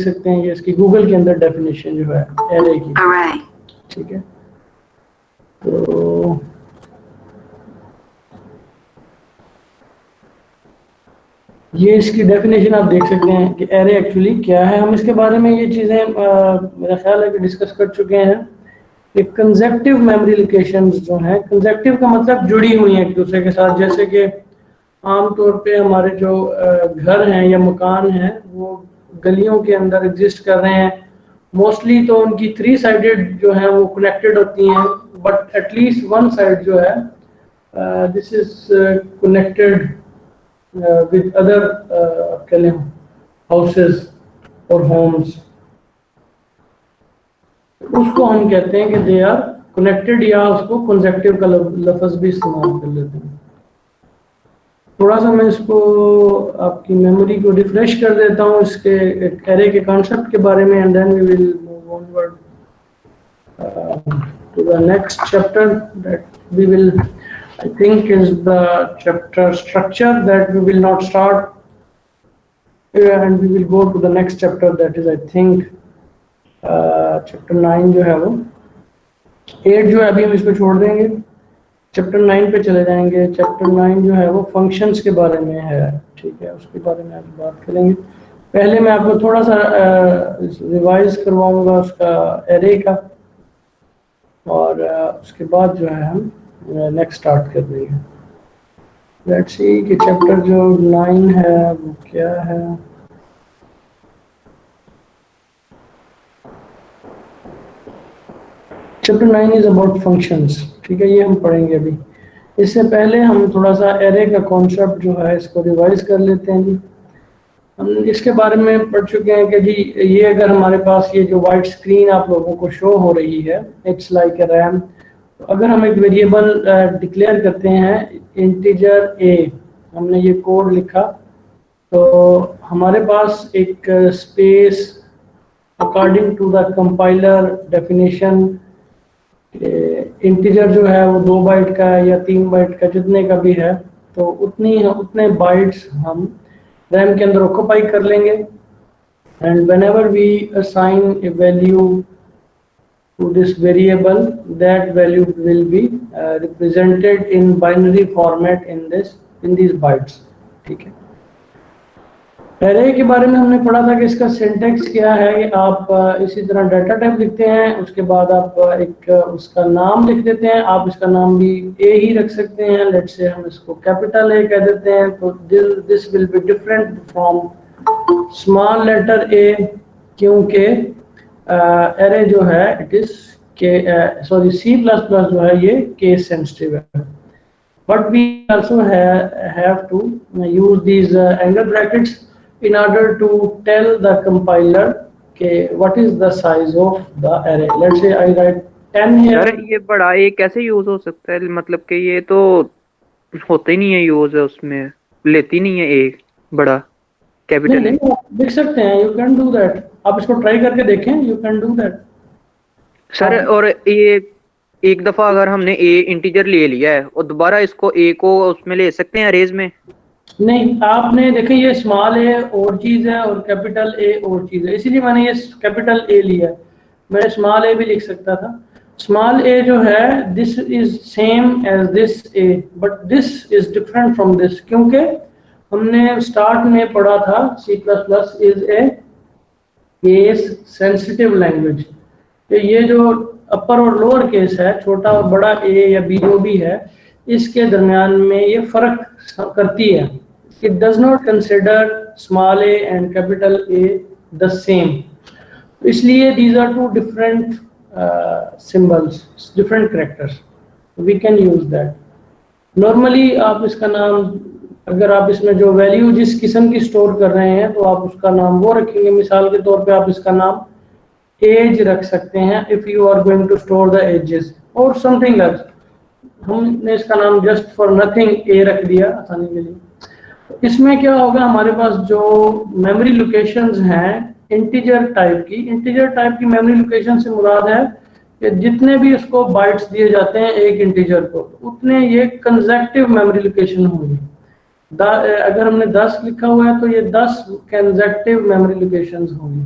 सकते हैं ये इसकी गूगल के अंदर डेफिनेशन जो है एरे की, ठीक है। तो ये इसकी डेफिनेशन आप देख सकते हैं कि एरे एक्चुअली क्या है। हम इसके बारे में ये चीज़ें मेरा ख्याल है कि डिस्कस कर चुके हैं कि कंसेक्टिव मेमोरी लोकेशंस जो हैं, कंसेक्टिव का मतलब जुड़ी हुई हैं एक दूसरे के साथ। जैसे कि आमतौर पे हमारे जो घर हैं या मकान हैं वो गलियों के अंदर एग्जिस्ट कर रहे हैं, मोस्टली तो उनकी 3 साइडेड जो है वो कनेक्टेड होती हैं, बट एटलीस्ट वन साइड जो है this is connected with other houses or homes, उसको हम कहते हैं कि दे आर कनेक्टेड, या उसको कंसेक्टिव का लफ्ज भी इस्तेमाल कर लेते हैं। थोड़ा सा मैं इसको आपकी मेमोरी को रिफ्रेश कर देता हूँ इसके एरे के कॉन्सेप्ट के बारे में, and then we will move onward to the next chapter that we will I think is the chapter structure that we will not start, and we will go to the next chapter, that is I think chapter 9 जो है वो 8 जो है अभी हम इसको छोड़ देंगे, चैप्टर 9 पे चले जाएंगे। चैप्टर 9 जो है वो फंक्शंस के बारे में है, ठीक है, उसके बारे में हम बात करेंगे। पहले मैं आपको थोड़ा सा रिवाइज करवाऊंगा उसका एरे का, और उसके बाद जो है हम नेक्स्ट स्टार्ट कर देंगे। लेट्स सी कि चैप्टर जो 9 है वो क्या है। चैप्टर 9 इज अबाउट फंक्शंस, ठीक है, ये हम पढ़ेंगे अभी। इससे पहले हम थोड़ा सा एरे का कॉन्सेप्ट जो है इसको रिवाइज कर लेते हैं जी। हम इसके बारे में पढ़ चुके हैं कि जी ये अगर हमारे पास ये जो वाइट स्क्रीन आप लोगों को शो हो रही है, इट्स लाइक ए रैम। तो अगर हम एक वेरिएबल डिक्लेयर करते हैं इंटीजर ए, हमने ये कोड लिखा, तो हमारे पास एक space according to the compiler definition integer जो है वो 2 बाइट का या 3 बाइट का, जितने का भी है, तो उतने बाइट्स हम रैम के अंदर ऑक्यूपाई कर लेंगे। And whenever we assign a value to this variable, that value will be represented in binary format in these bytes, ठीक है। एरे के बारे में हमने पढ़ा था कि इसका सिंटेक्स क्या है कि आप इसी तरह डाटा टाइप लिखते हैं, उसके बाद आप एक उसका नाम लिख देते हैं। आप इसका नाम भी ए ही रख सकते हैं, लेट्स से हम इसको कैपिटल ए कह देते हैं, तो this will be different from small letter A, क्योंकि एरे जो है इट इज के सॉरी C++ जो है ये केस सेंसिटिव है, but we also have to use these angle brackets in order to tell the compiler के what is the size of the array. Let's say I write 10 here. Sir ये बड़ा ए कैसे use हो सकता है, मतलब कि ये तो होता ही नहीं है यूज, है उसमें लेती नहीं है ए बड़ा कैपिटल ए। लिख सकते हैं, you can do that, आप इसको ट्राई करके देखें, you can do that sir. और ये एक दफा अगर हमने ए इंटीजर ले लिया है और दोबारा इसको ए को उसमें ले सकते हैं अरेज में? नहीं, आपने देखें ये स्मॉल ए और चीज है और कैपिटल ए और चीज है, इसीलिए मैंने ये कैपिटल ए लिया। मैं स्मॉल ए भी लिख सकता था। स्मॉल ए जो है this is same as this A, but this is different from this, क्योंकि हमने स्टार्ट में पढ़ा था C++ is a case sensitive language. तो ये जो अपर और लोअर केस है, छोटा और बड़ा ए या बी जो भी है, इसके दरमियान में ये फर्क करती है। It does not consider small a and capital A the same. इसलिए these are two different symbols, different characters. We can use that. Normally आप इसका नाम, अगर आप इसमें जो वैल्यू जिस किस्म की स्टोर कर रहे हैं तो आप उसका नाम वो रखेंगे। मिसाल के तौर पे आप इसका नाम एज रख सकते हैं, if you are going to store the ages or something else. हमने इसका नाम जस्ट फॉर नथिंग ए रख दिया आसानी के लिए। इसमें क्या होगा, हमारे पास जो मेमोरी लोकेशंस हैं इंटीजर टाइप की मेमोरी लोकेशन से मुराद है कि जितने भी इसको बाइट्स दिए जाते हैं एक इंटीजर को, उतने ये कंसेक्टिव मेमोरी लोकेशन होंगी। अगर हमने 10 लिखा हुआ है तो ये 10 कंसेक्टिव मेमोरी लोकेशंस होंगी।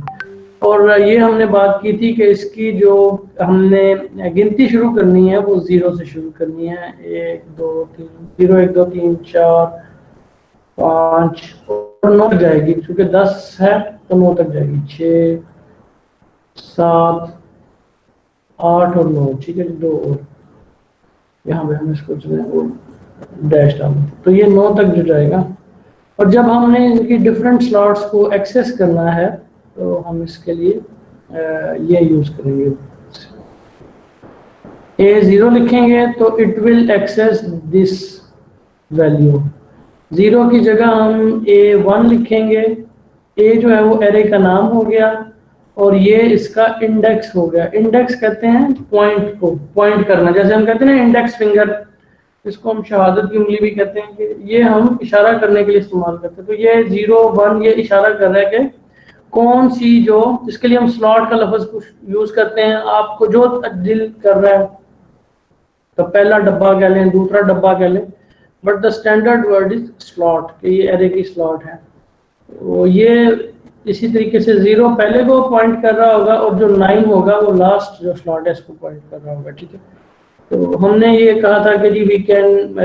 और ये हमने बात की थी कि इसकी जो हमने गिनती शुरू करनी है वो 0 से शुरू करनी है। 1 2 3 0 1 2 3 4 5 और 9 जाएगी, क्योंकि 10 है तो 9 तक जाएगी। 6 7 8 और 9, ठीक है। 2 और यहाँ पे हम इसको डैश डाल, तो ये 9 तक जो जाएगा। और जब हमने इनकी डिफरेंट स्लॉट्स को एक्सेस करना है तो हम इसके लिए ये यूज करेंगे। A0 लिखेंगे तो it will access this value. 0 की जगह हम A1 लिखेंगे। A जो है वो एरे का नाम हो गया और ये इसका इंडेक्स हो गया। इंडेक्स कहते हैं पॉइंट को पॉइंट करना, जैसे हम कहते हैं ना इंडेक्स फिंगर, इसको हम शहादत की उंगली भी कहते हैं, कि ये हम इशारा करने के लिए इस्तेमाल करते हैं। तो ये 0 1 ये इशारा कर रहा है कि कौन सी, जो जिसके लिए हम स्लॉट का लफ्ज यूज करते हैं, आपको जो दिल कर रहा है तो पहला डब्बा कह लें, दूसरा डब्बा कह लें, but the standard word is slot, कि ये एरे की स्लॉट है। तो ये इसी तरीके से 0 पहले को पॉइंट कर रहा होगा और जो 9 होगा वो लास्ट जो स्लॉट है इसको पॉइंट कर रहा होगा, ठीक है। तो हमने ये कहा था कि जी वी कैन,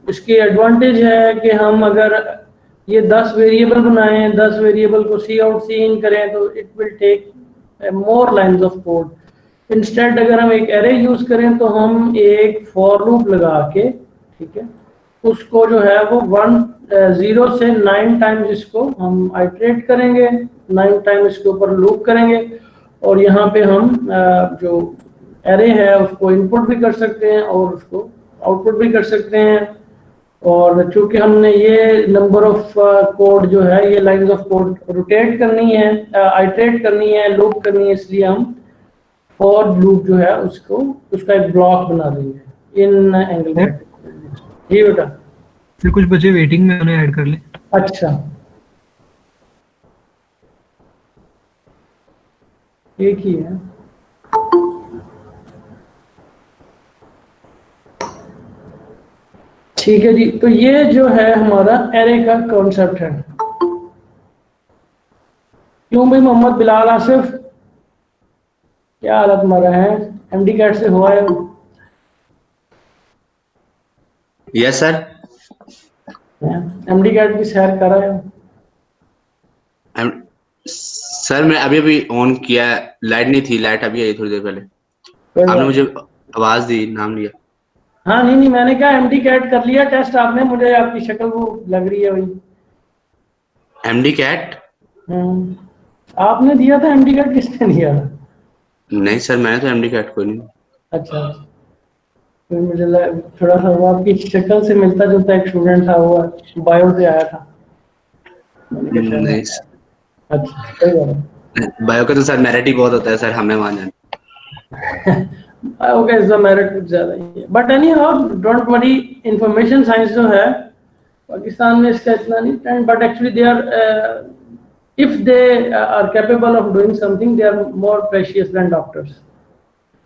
इसकी एडवांटेज है कि हम अगर ये 10 वेरिएबल बनाएं, 10 वेरिएबल को सी आउट सी इन करें तो it will take more lines of code. Instead अगर हम एक एरे यूज करें तो हम एक फॉर लूप लगा के, ठीक है, उसको जो है वो 0 से 9 टाइम्स इसको हम आइटरेट करेंगे, 9 टाइम इसके ऊपर लूप करेंगे और यहाँ पे हम जो एरे है उसको इनपुट भी कर सकते हैं और उसको आउटपुट भी कर सकते हैं। और चूंकि हमने ये नंबर ऑफ कोड जो है, ये लाइंस ऑफ कोड रोटेट करनी है, आइटरेट करनी है, लूप करनी है, इसलिए हम फॉर लूप जो है उसको उसका एक ब्लॉक बना देंगे इन एंगल ब्रैकेट। जी बेटा, फिर कुछ बच्चे वेटिंग में उन्हें ऐड कर ले। अच्छा, एक ही है। ठीक है जी, तो ये जो है हमारा एरे का कॉन्सेप्ट है। क्यों भाई मोहम्मद बिलाल आसिफ, क्या हालत हमारा है? एमडी कैट से हुआ है? Yes sir. एमडी कैट की सैर कर रहे हो? सर मैं अभी अभी ऑन किया, लाइट नहीं थी, लाइट अभी आई थोड़ी देर पहले। आपने मुझे आवाज दी, नाम लिया। हाँ नहीं, मैंने कहा एमडी कैट कर लिया टेस्ट आपने? मुझे आपकी शक्ल वो लग रही है वही। MD CAT? आपने दिया था एमडी कैट? किसने दिया था? नहीं सर, मैंने तो एमडी कैट कोई नहीं। अच्छा, फिर मुझे थोड़ा सा वो आपकी शक्ल से मिलता जुलता एक स्टूडेंट था, वो बायो से आया था। नहीं। अच्छा, कोई बात नहीं। बायो का तो सर मेरिट ही बहुत होता है सर, हमें मान जाए। ओके, इसका मेरिट कुछ ज्यादा ही है, but anyhow don't worry. Information science जो है पाकिस्तान में इसका इतना नहीं, but actually they are, if they are capable of doing something, they are more precious than doctors।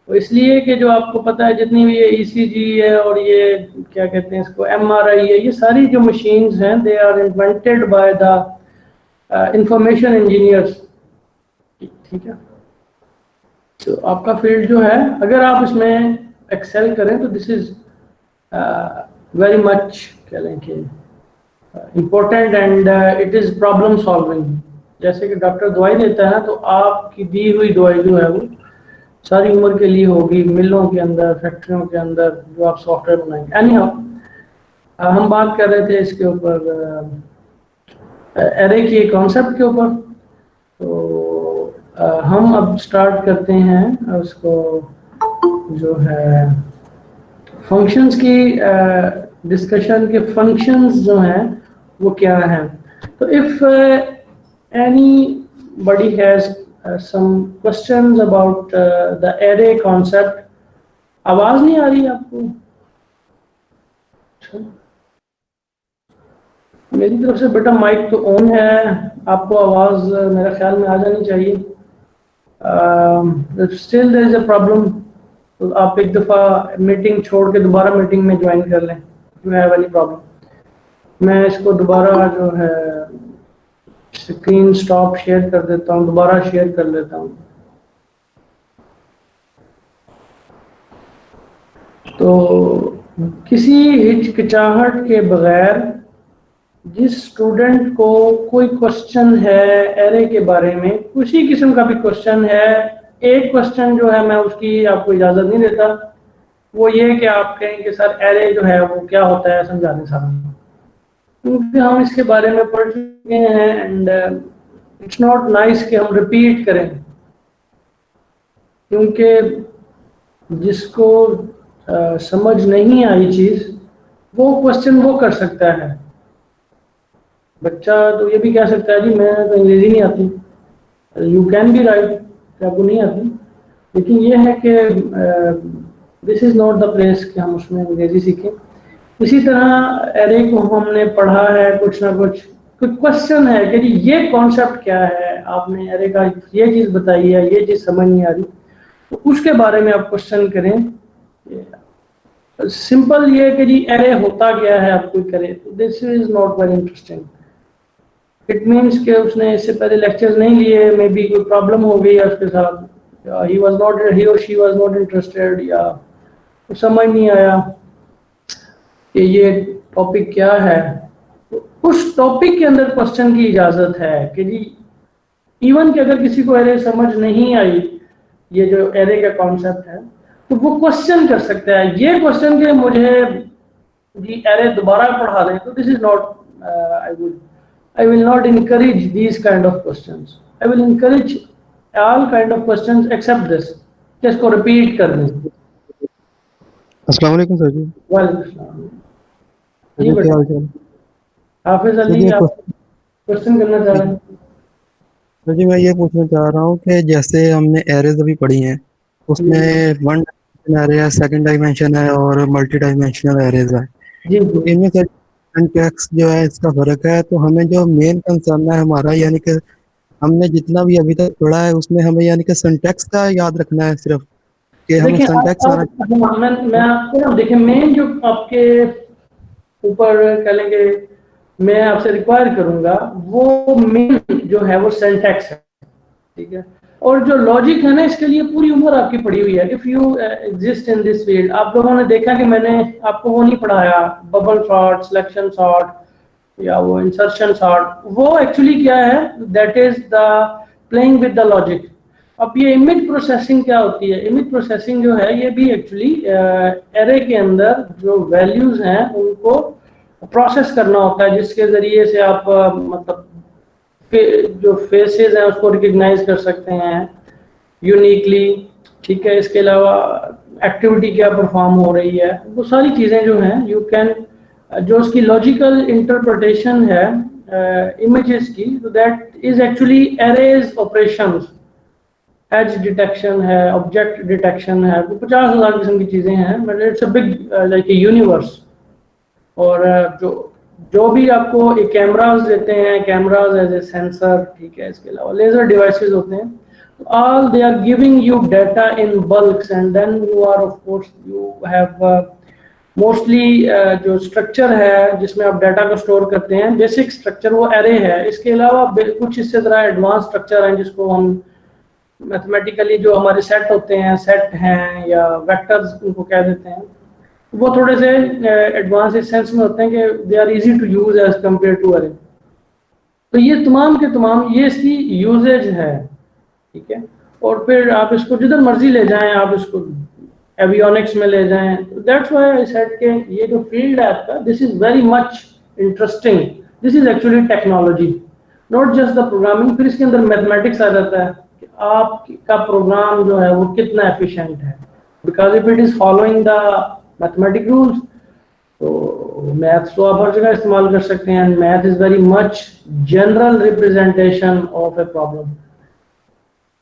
तो इसलिए कि जो आपको पता है जितनी भी ये ECG है और ये क्या कहते हैं इसको MRI है, ये सारी जो मशीन्स हैं they are invented by the information engineers, ठीक है। तो आपका फील्ड जो है, अगर आप इसमें एक्सेल करें तो दिस इज वेरी मच कह लें कि important and it is problem solving. जैसे कि डॉक्टर दवाई देता है ना, तो आपकी दी हुई दवाई जो है वो सारी उम्र के लिए होगी, मिलों के अंदर, फैक्ट्रियों के अंदर जो आप सॉफ्टवेयर बनाएंगे। एनी हाउ हम बात कर रहे थे इसके ऊपर एरे के कॉन्सेप्ट के ऊपर। तो हम अब स्टार्ट करते हैं उसको जो है फंक्शंस की डिस्कशन के। फंक्शंस जो हैं वो क्या हैं? तो if anybody has some questions about the array concept। आवाज नहीं आ रही आपको? मेरी तरफ से बेटा माइक तो ऑन है, आपको आवाज मेरे ख्याल में आ जानी चाहिए। Still there is a problem, तो आप एक दफा मीटिंग छोड़ के दोबारा मीटिंग में ज्वाइन कर लें। यू हैव एनी प्रॉब्लम, मैं इसको दोबारा जो है स्क्रीन स्टॉप शेयर कर देता हूँ, दोबारा शेयर कर लेता हूँ। तो किसी हिचकिचाहट के बगैर जिस स्टूडेंट को कोई क्वेश्चन है एरे के बारे में, किसी किस्म का भी क्वेश्चन है, एक क्वेश्चन जो है मैं उसकी आपको इजाज़त नहीं देता, वो ये कि आप कहें कि सर एरे जो है वो क्या होता है समझा दें सारा, क्योंकि हम इसके बारे में पढ़ चुके हैं एंड इट्स नॉट नाइस कि हम रिपीट करें, क्योंकि जिसको समझ नहीं आई चीज़ वो क्वेश्चन वो कर सकता है। बच्चा तो ये भी कह सकता है जी मैं तो अंग्रेज़ी नहीं आती, यू कैन बी राइट कि आपको नहीं आती, लेकिन ये है कि this is not the place कि हम उसमें अंग्रेज़ी सीखें। इसी तरह एरे को हमने पढ़ा है, कुछ ना कुछ क्वेश्चन है कि जी ये कॉन्सेप्ट क्या है, आपने एरे का ये चीज़ बताई है, ये चीज़ समझ नहीं आ रही, तो उसके बारे में आप क्वेश्चन करें। सिंपल ये कि जी एरे होता क्या है आप कोई करे, तो this is not very interesting. It means कि उसने इससे पहले लेक्चर्स नहीं लिए, मे बी कोई प्रॉब्लम हो गई है उसके साथ, या ही और शी वाज नॉट इंटरेस्टेड, या समझ नहीं आया कि ये टॉपिक क्या है। तो उस टॉपिक के अंदर क्वेश्चन की इजाज़त है कि जी इवन कि अगर किसी को एरे समझ नहीं आई, ये जो एरे का कॉन्सेप्ट है, तो वो क्वेश्चन कर सकता है। ये क्वेश्चन कि मुझे जी एरे दोबारा पढ़ा दें, तो this is not I will not encourage these kind of questions. I will encourage all kind of questions except this, जिसको repeat कर दें। अस्सलाम वालेकुम सर जी। वालेकुम अस्सलाम। जी क्या बेटा, हाल चाल? हाफिज सर अली जी, आप क्वेश्चन करना चाह रहे हैं? सर जी मैं ये पूछना चाह रहा हूँ कि जैसे हमने एरेज अभी पढ़ी हैं, उसमें वन डायमेंशन एरे है, सेकंड डायमेंशन है और मल्टी डायमेंशनल एरेज है। जी तो जी इनमें सर सिंटैक्स जो है इसका फर्क है, तो हमें जो मेन कंसर्न है हमारा, यानी कि हमने जितना भी अभी तक पढ़ा है उसमें हमें यानी कि सिंटैक्स का याद रखना है सिर्फ, कि हमें देखिए सिंटैक्स आना मैं आपको ना, देखिए मेन जो आपके ऊपर कह लेंगे मैं आपसे रिक्वायर करूंगा, वो मेन जो है वो सिंटैक्स है, ठीक है। और जो लॉजिक है ना, इसके लिए पूरी उम्र आपकी पड़ी हुई है। If you exist in this field, आप लोगों ने देखा कि मैंने आपको वो नहीं पढ़ाया बबल सॉर्ट, सिलेक्शन सॉर्ट या वो इंसर्शन सॉर्ट, वो एक्चुअली क्या है, that is the playing with the logic. अब ये इमेज प्रोसेसिंग क्या होती है? इमेज प्रोसेसिंग जो है ये भी एक्चुअली एरे के अंदर जो वैल्यूज हैं उनको प्रोसेस करना होता है, जिसके जरिए से आप मतलब जो फेसेस हैं उसको रिकग्नाइज कर सकते हैं यूनिकली, ठीक है। इसके अलावा एक्टिविटी क्या परफॉर्म हो रही है, वो सारी चीज़ें जो हैं यू कैन, जो उसकी लॉजिकल इंटरप्रिटेशन है इमेजेस की, तो that is actually arrays operations. As detection है, ऑब्जेक्ट डिटेक्शन है, तो 50,000 किस्म की चीज़ें हैं, but it's a big like a universe. और जो भी आपको एक कैमराज देते हैं, कैमराज एज ए सेंसर, ठीक है, इसके अलावा लेजर डिवाइसेस होते हैं, तो all they are giving you data in bulks and then you are of course you have mostly जो स्ट्रक्चर है जिसमें आप डाटा को स्टोर करते हैं, बेसिक स्ट्रक्चर वो एरे है। इसके अलावा कुछ इससे ज़रा एडवांस स्ट्रक्चर हैं जिसको हम मैथमेटिकली जो हमारे सेट होते हैं, सेट हैं या वेक्टर्स उनको कह देते हैं, वो थोड़े से एडवांस इस सेंस में होते हैं कि they are easy to use as compare to array. तो ये तमाम के तमाम ये इसकी यूजेज है, ठीक है। और फिर आप इसको जिधर मर्जी ले जाएं, आप इसको एवियोनिक्स में ले जाएं, दैट्स व्हाई आई सेड कि ये जो फील्ड है आपका, this is very much interesting, this is actually technology, not just the programming. फिर इसके अंदर मैथमेटिक्स आ जाता है कि आपका प्रोग्राम जो है वो कितना एफिशिएंट है, because if it is following the mathematic rules, तो मैथ्स तो आप हर जगह इस्तेमाल कर सकते हैं। Math is very much general representation of a problem.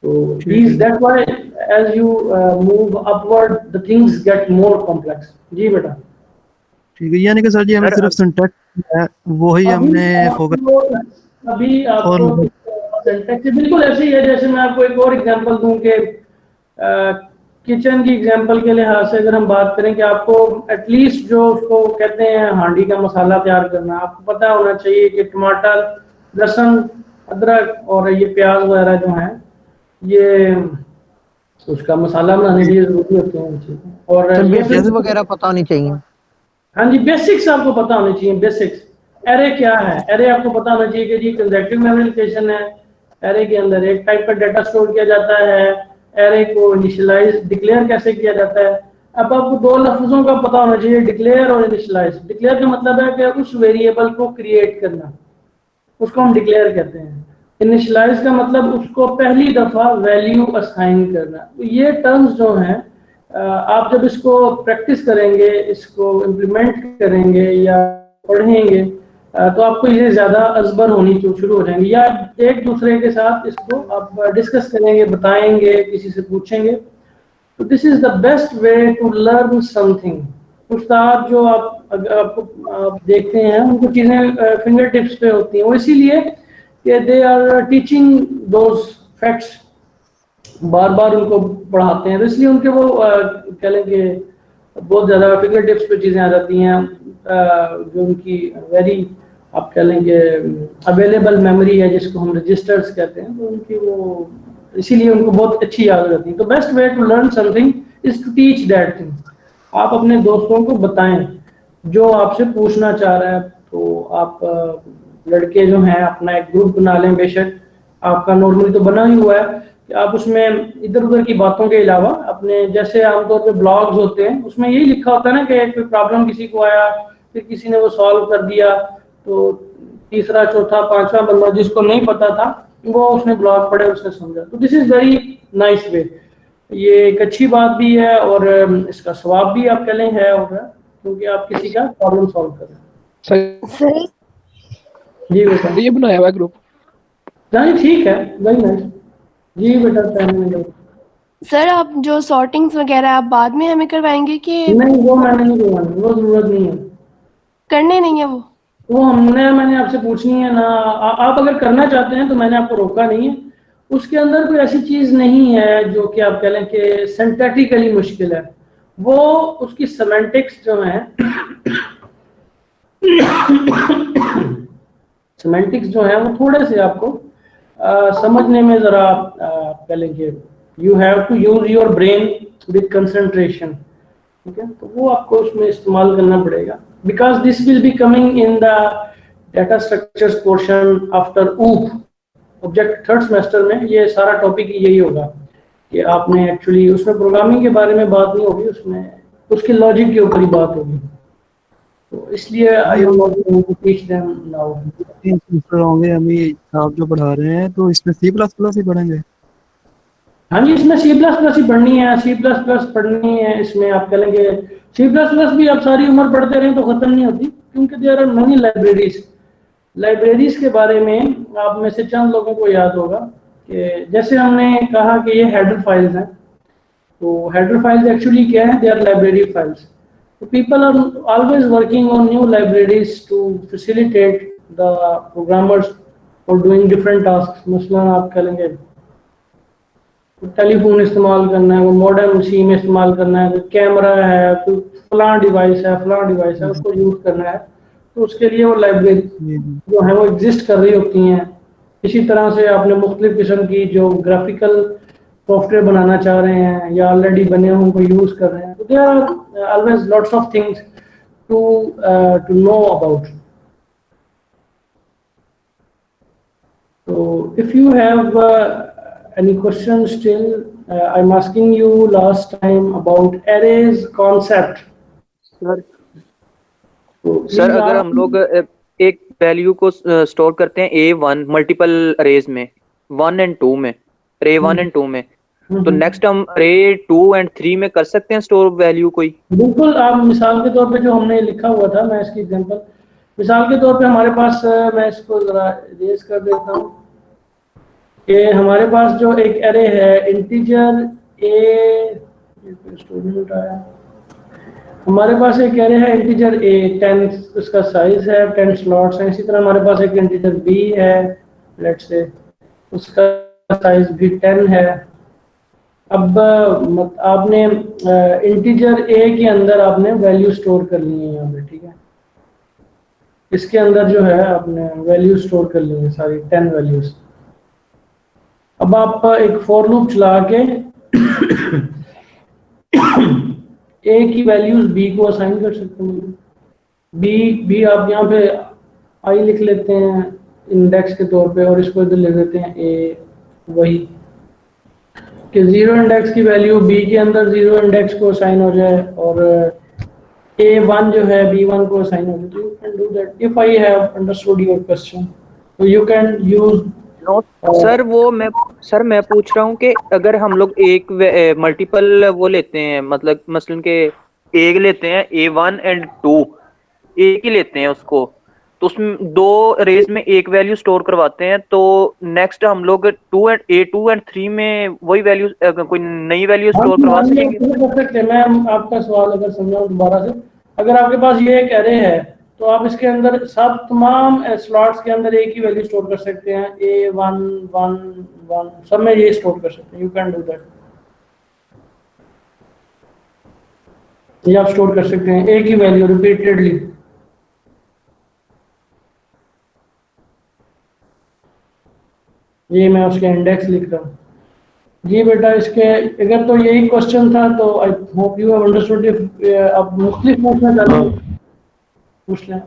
तो these that's why as you move upward the things get more complex। जी बेटा, ठीक है, यानी कि सर जी हमें सिर्फ सिंटैक्स है वो ही हमने फोकस। अभी आपको सिंटैक्स बिल्कुल ऐसे ही है जैसे मैं आपको एक और एग्जांपल दूं कि किचन की एग्जांपल के लिहाज से अगर हम बात करें कि आपको एटलीस्ट जो उसको कहते हैं हांडी का मसाला तैयार करना, आपको पता होना चाहिए कि टमाटर, लहसुन अदरक और ये प्याज वगैरह जो है ये उसका मसाला बनाने के लिए जरूरी होते हैं चीजें। और बेसिक्स वगैरह पता होनी चाहिए। हाँ जी, बेसिक्स आपको पता होने चाहिए। बेसिक्स एरे क्या है, एरे आपको पता होना चाहिए कि जी कंजर्वेटिव मेमोरी लोकेशन है, एरे के अंदर एक टाइप का डाटा स्टोर किया जाता है, एरे को इनिशियलाइज डिक्लेयर कैसे किया जाता है। अब आपको दो लफ्जों का पता होना चाहिए, डिक्लेयर और इनिशियलाइज। डिक्लेयर का मतलब है कि उस वेरिएबल को क्रिएट करना, उसको हम डिक्लेयर कहते हैं। इनिशियलाइज का मतलब उसको पहली दफा वैल्यू असाइन करना। तो ये टर्म्स जो हैं आप जब इसको प्रैक्टिस करेंगे, इसको इम्प्लीमेंट करेंगे या पढ़ेंगे तो आपको ये ज्यादा अजबर होनी शुरू हो जाएंगी, या एक दूसरे के साथ इसको आप डिस्कस करेंगे, बताएंगे, किसी से पूछेंगे। तो this is the best way to learn something. उस्ताद जो आप देखते हैं उनको चीजें फिंगर टिप्स पे होती हैं, वो इसीलिए कि they are teaching those facts, बार बार उनको पढ़ाते हैं, तो इसलिए उनके वो कह लें कि बहुत ज़्यादा फिंगर टिप्स पे चीज़ें आ जाती हैं, जो उनकी वेरी आप कह लेंगे अवेलेबल मेमोरी है, जिसको हम रजिस्टर्स कहते हैं, तो उनकी वो इसीलिए उनको बहुत अच्छी याद रहती है। तो best way to learn something is to teach that thing. आप अपने दोस्तों को बताएं जो आपसे पूछना चाह रहा है। तो आप लड़के जो हैं अपना एक ग्रुप बना लें, बेशक आपका नॉर्मली तो बना ही हुआ है कि आप उसमें इधर उधर की बातों के अलावा अपने जैसे आमतौर पे ब्लॉग्स होते हैं उसमें यही लिखा होता है ना कि कोई प्रॉब्लम किसी को आया, फिर किसी ने वो सॉल्व कर दिया, तो तीसरा चौथा पांचवा बंदा जिसको नहीं पता था वो उसने ब्लॉग पढ़े, उसने समझा। तो this is very nice way. ये एक अच्छी बात भी है और इसका स्वाब भी आप कह लें है होगा, क्योंकि आप किसी का प्रॉब्लम सॉल्व कर रहे हैं। सर जी बेटा, ये बनाया हुआ ग्रुप। नहीं ठीक है, वेरी नाइस। जी बेटा, सर आप जो सॉर्टिंग्स वगैरह आप बाद में हमें करवाएंगे कि नहीं वो मैंने नहीं करवानी, वो जरूरत नहीं है, करने नहीं है वो मैंने आपसे पूछनी है ना। आप अगर करना चाहते हैं तो मैंने आपको रोका नहीं है। उसके अंदर कोई ऐसी चीज नहीं है जो कि आप कह लें कि सिंटैटिकली मुश्किल है। वो उसकी सेमेंटिक्स जो है सेमेंटिक्स जो है वो थोड़े से आपको समझने में जरा आप कह लेंगे you have to use your brain with concentration, ठीक है। तो वो आपको उसमें इस्तेमाल करना पड़ेगा, because this will be coming in the data structures portion after OOP object. Third semester में ये सारा टॉपिक यही होगा कि आपने एक्चुअली उसमें प्रोग्रामिंग के बारे में बात नहीं होगी, उसमें उसके लॉजिक के ऊपर ही बात होगी। तो इसलिए I want to teach them now. होंगे अभी आप जो पढ़ा रहे हैं तो इसमें C++ ही पढ़ेंगे? हाँ जी, इसमें C++ ही पढ़नी है, C++ पढ़नी है। इसमें आप कह लेंगे C++ भी आप सारी उम्र पढ़ते रहें तो खत्म नहीं होती, क्योंकि देयर आर मेनी लाइब्रेरीज के बारे में आप में से चंद लोगों को याद होगा कि जैसे हमने कहा कि ये हेडर फाइल्स हैं, तो हेडर फाइल्स एक्चुअली क्या है? They are library files. तो people are always working on new libraries to facilitate the programmers for doing different task. मसलन आप कह लेंगे टेलीफोन इस्तेमाल करना है, वो मॉडर्न सी में इस्तेमाल करना है, कैमरा है, तो फलां डिवाइस है उसको यूज करना है, तो उसके लिए वो लाइब्रेरी जो है वो एग्जिस्ट कर रही होती हैं। इसी तरह से आपने मुख्तलिफ किस्म की जो ग्राफिकल सॉफ्टवेयर बनाना चाह रहे हैं या ऑलरेडी बने हों उनको यूज कर रहे हैं, तो there are always lots of things to know about. So if you have any questions still, I'm asking you last time about arrays concept. Sir अगर हम लोग एक वैल्यू को स्टोर करते हैं A1 मल्टीपल अरेज में 1 and 2 में, अरे 1 and 2 में, तो नेक्स्ट हम अरे 2 and 3 में कर सकते हैं स्टोर वैल्यू कोई? बिल्कुल। आप मिसाल के तौर पे जो हमने लिखा हुआ था, मैं इसकी एग्जांपल मिसाल के तौर पे हमारे पास मैं इसको जरा रेज कर देता हूँ कि हमारे पास जो एक एरे है इंटीजर स्टूडेंट आया, हमारे पास एक एरे है इंटीजर A 10, उसका साइज है 10 स्लॉट्स हैं। इसी तरह हमारे पास एक इंटीजर B है, लेट्स से उसका साइज भी 10 है। अब आपने इंटीजर A के अंदर आपने वैल्यू स्टोर कर ली है यहाँ पे, ठीक है। इसके अंदर जो है आपने वैल्यू स्टोर कर ली है सारी 10 वैल्यूज। अब आप एक फॉर लूप चला के ए की वैल्यूज बी को असाइन कर सकते हैं। बी आप यहाँ पे आई लिख लेते हैं इंडेक्स के तौर पे और इसको इधर लिख देते हैं ए, वही कि जीरो इंडेक्स की वैल्यू बी के अंदर जीरो इंडेक्स को असाइन हो जाए और A1 जो है B1 को असाइन हो जाए। You can do that if I have understood your question. So you can use sir मैं पूछ रहा हूँ कि अगर हम लोग एक मल्टीपल वो लेते हैं, मतलब मसलन के एक लेते हैं A1 एंड 2, एक ही लेते हैं उसको, तो उसमें दो रेज में एक वैल्यू स्टोर करवाते हैं, तो नेक्स्ट हम लोग A2 एंड 3 में वही वैल्यू कोई नई वैल्यू स्टोर करवा सकेंगे? कर सकते हैं। मैं आपका सवाल अगर समझाऊं दोबारा से, अगर आपके पास ये एक एरे है तो आप इसके अंदर सब तमाम स्लॉट्स के अंदर एक ही वैल्यू स्टोर कर सकते हैं, A1 1 1 सब में ये स्टोर कर सकते हैं। यू कैन डू दैट, ये आप स्टोर कर सकते हैं एक ही वैल्यू रिपीटेडली। ये मैं उसके इंडेक्स लिख रहा हूँ। जी बेटा, इसके अगर तो यही क्वेश्चन था तो I hope you have understood. If आप मुख्तलिफ पूछना चाहते हैं पूछ लें।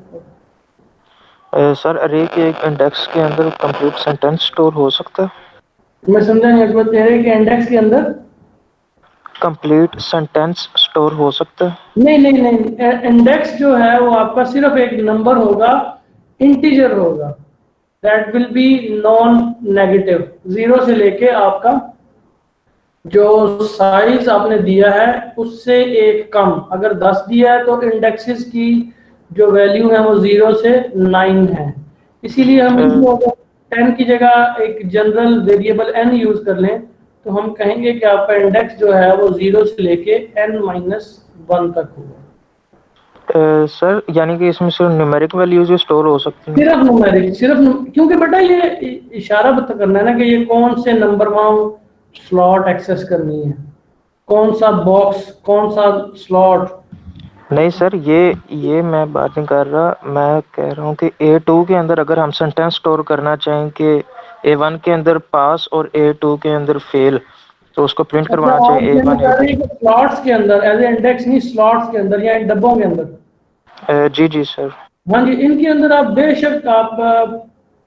सर अरे के एक इंडेक्स के अंदर कंप्लीट सेंटेंस स्टोर हो सकता है? मैं समझा नहीं, अकबर तेरे के इंडेक्स के अंदर कंप्लीट सेंटेंस स्टोर हो सकता है? नहीं, इंडेक्स जो है वो आपका सिर्फ एक नंबर होगा, इंटीजर होगा, that will be non negative. Zero से लेके आपका जो साइज आपने दिया है उससे एक कम, अगर 10 दिया है तो इंडेक्सेस की जो वैल्यू है वो 0 से 9 है। इसीलिए हम इसको अगर 10 की जगह एक जनरल वेरिएबल n यूज कर लें तो हम कहेंगे कि आपका इंडेक्स जो है वो 0 से लेके n-1 तक होगा। सर यानी कि इसमें सिर्फ न्यूमेरिक वैल्यूज स्टोर हो सकती हैं? सिर्फ न्यूमेरिक, क्योंकि बेटा ये इशारा बता करना है ना कि ये कौन से नंबर वाम स्लॉट एक्सेस करनी है, कौन सा बॉक्स, कौन सा स्लॉट। नहीं सर, ये मैं बात नहीं कर रहा, मैं कह रहा हूँ कि A2 के अंदर अगर हम सेंटेंस स्टोर करना चाहें कि A1 के अंदर पास और A2 के अंदर फेल, तो उसको प्रिंट करवाना चाहिए A1 स्लॉट्स के अंदर, एज ए इंडेक्स नहीं, स्लॉट्स के अंदर या इन डब्बों के अंदर। जी सर। हाँ जी, इनके अंदर आप बेशक आप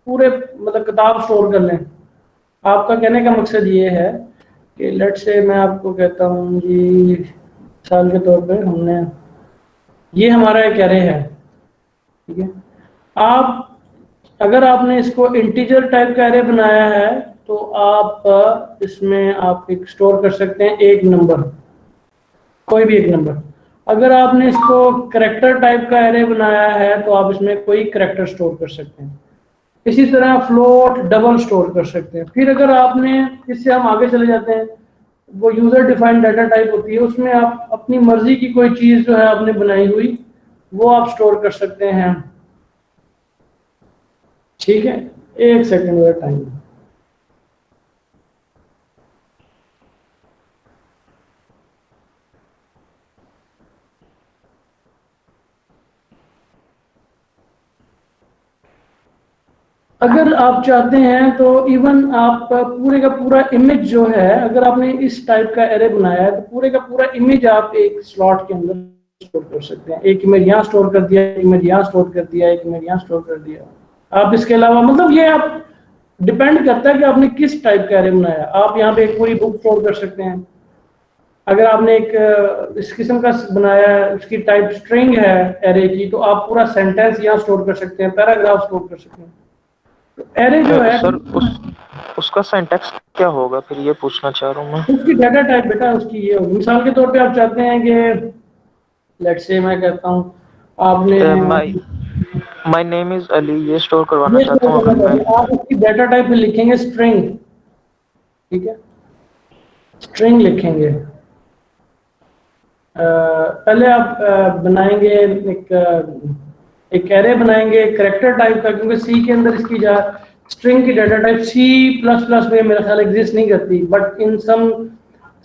पूरे मतलब किताब स्टोर कर लें। आपका कहने का मकसद ये है कि लेट से मैं आपको कहता हूँ जी, मिसाल के तौर पे हमने ये हमारा एक एरे है, ठीक है। अगर आपने इसको इंटीजर टाइप का एरे बनाया है तो आप इसमें आप एक स्टोर कर सकते हैं एक नंबर, कोई भी एक नंबर। अगर आपने इसको करैक्टर टाइप का एरे बनाया है तो आप इसमें कोई करैक्टर स्टोर कर सकते हैं। इसी तरह फ्लोट डबल स्टोर कर सकते हैं। फिर अगर आपने, इससे हम आगे चले जाते हैं, वो यूजर डिफाइंड डाटा टाइप होती है, उसमें आप अपनी मर्जी की कोई चीज जो है आपने बनाई हुई वो आप स्टोर कर सकते हैं, ठीक है। एक सेकंड का टाइम। अगर आप चाहते हैं तो इवन आप पूरे का पूरा इमेज जो है, अगर आपने इस टाइप का एरे बनाया है तो पूरे का पूरा इमेज आप एक स्लॉट के अंदर स्टोर कर सकते हैं। एक इमेज यहाँ स्टोर कर दिया, एक इमेज यहाँ स्टोर कर दिया, एक इमेज यहाँ स्टोर कर दिया। आप इसके अलावा मतलब ये आप डिपेंड करता है कि आपने किस टाइप का एरे बनाया। आप यहाँ पे एक पूरी बुक स्टोर कर सकते हैं। अगर आपने एक इस किस्म का बनाया है, उसकी टाइप स्ट्रिंग है एरे की, तो आप पूरा सेंटेंस यहाँ स्टोर कर सकते हैं, पैराग्राफ स्टोर कर सकते हैं। एरे जो है सर उसका सिंटैक्स क्या होगा, फिर ये पूछना चाह रहा हूँ मैं। उसकी डाटा टाइप बेटा उसकी ये होगी। मिसाल के तौर पे आप चाहते हैं कि लेट्स से मैं कहता हूँ आपने माय नेम इज अली, ये स्टोर करवाना चाहता हूँ। आप उसकी डाटा टाइप में लिखेंगे स्ट्रिंग, ठीक है, स्ट्रिंग लिखेंगे। पहले आप बनाएंगे एक एरे बनाएंगे करैक्टर टाइप का, क्योंकि सी के अंदर इसकी स्ट्रिंग की डाटा टाइप C++ में मेरा ख्याल एग्जिस्ट नहीं करती, बट इन सम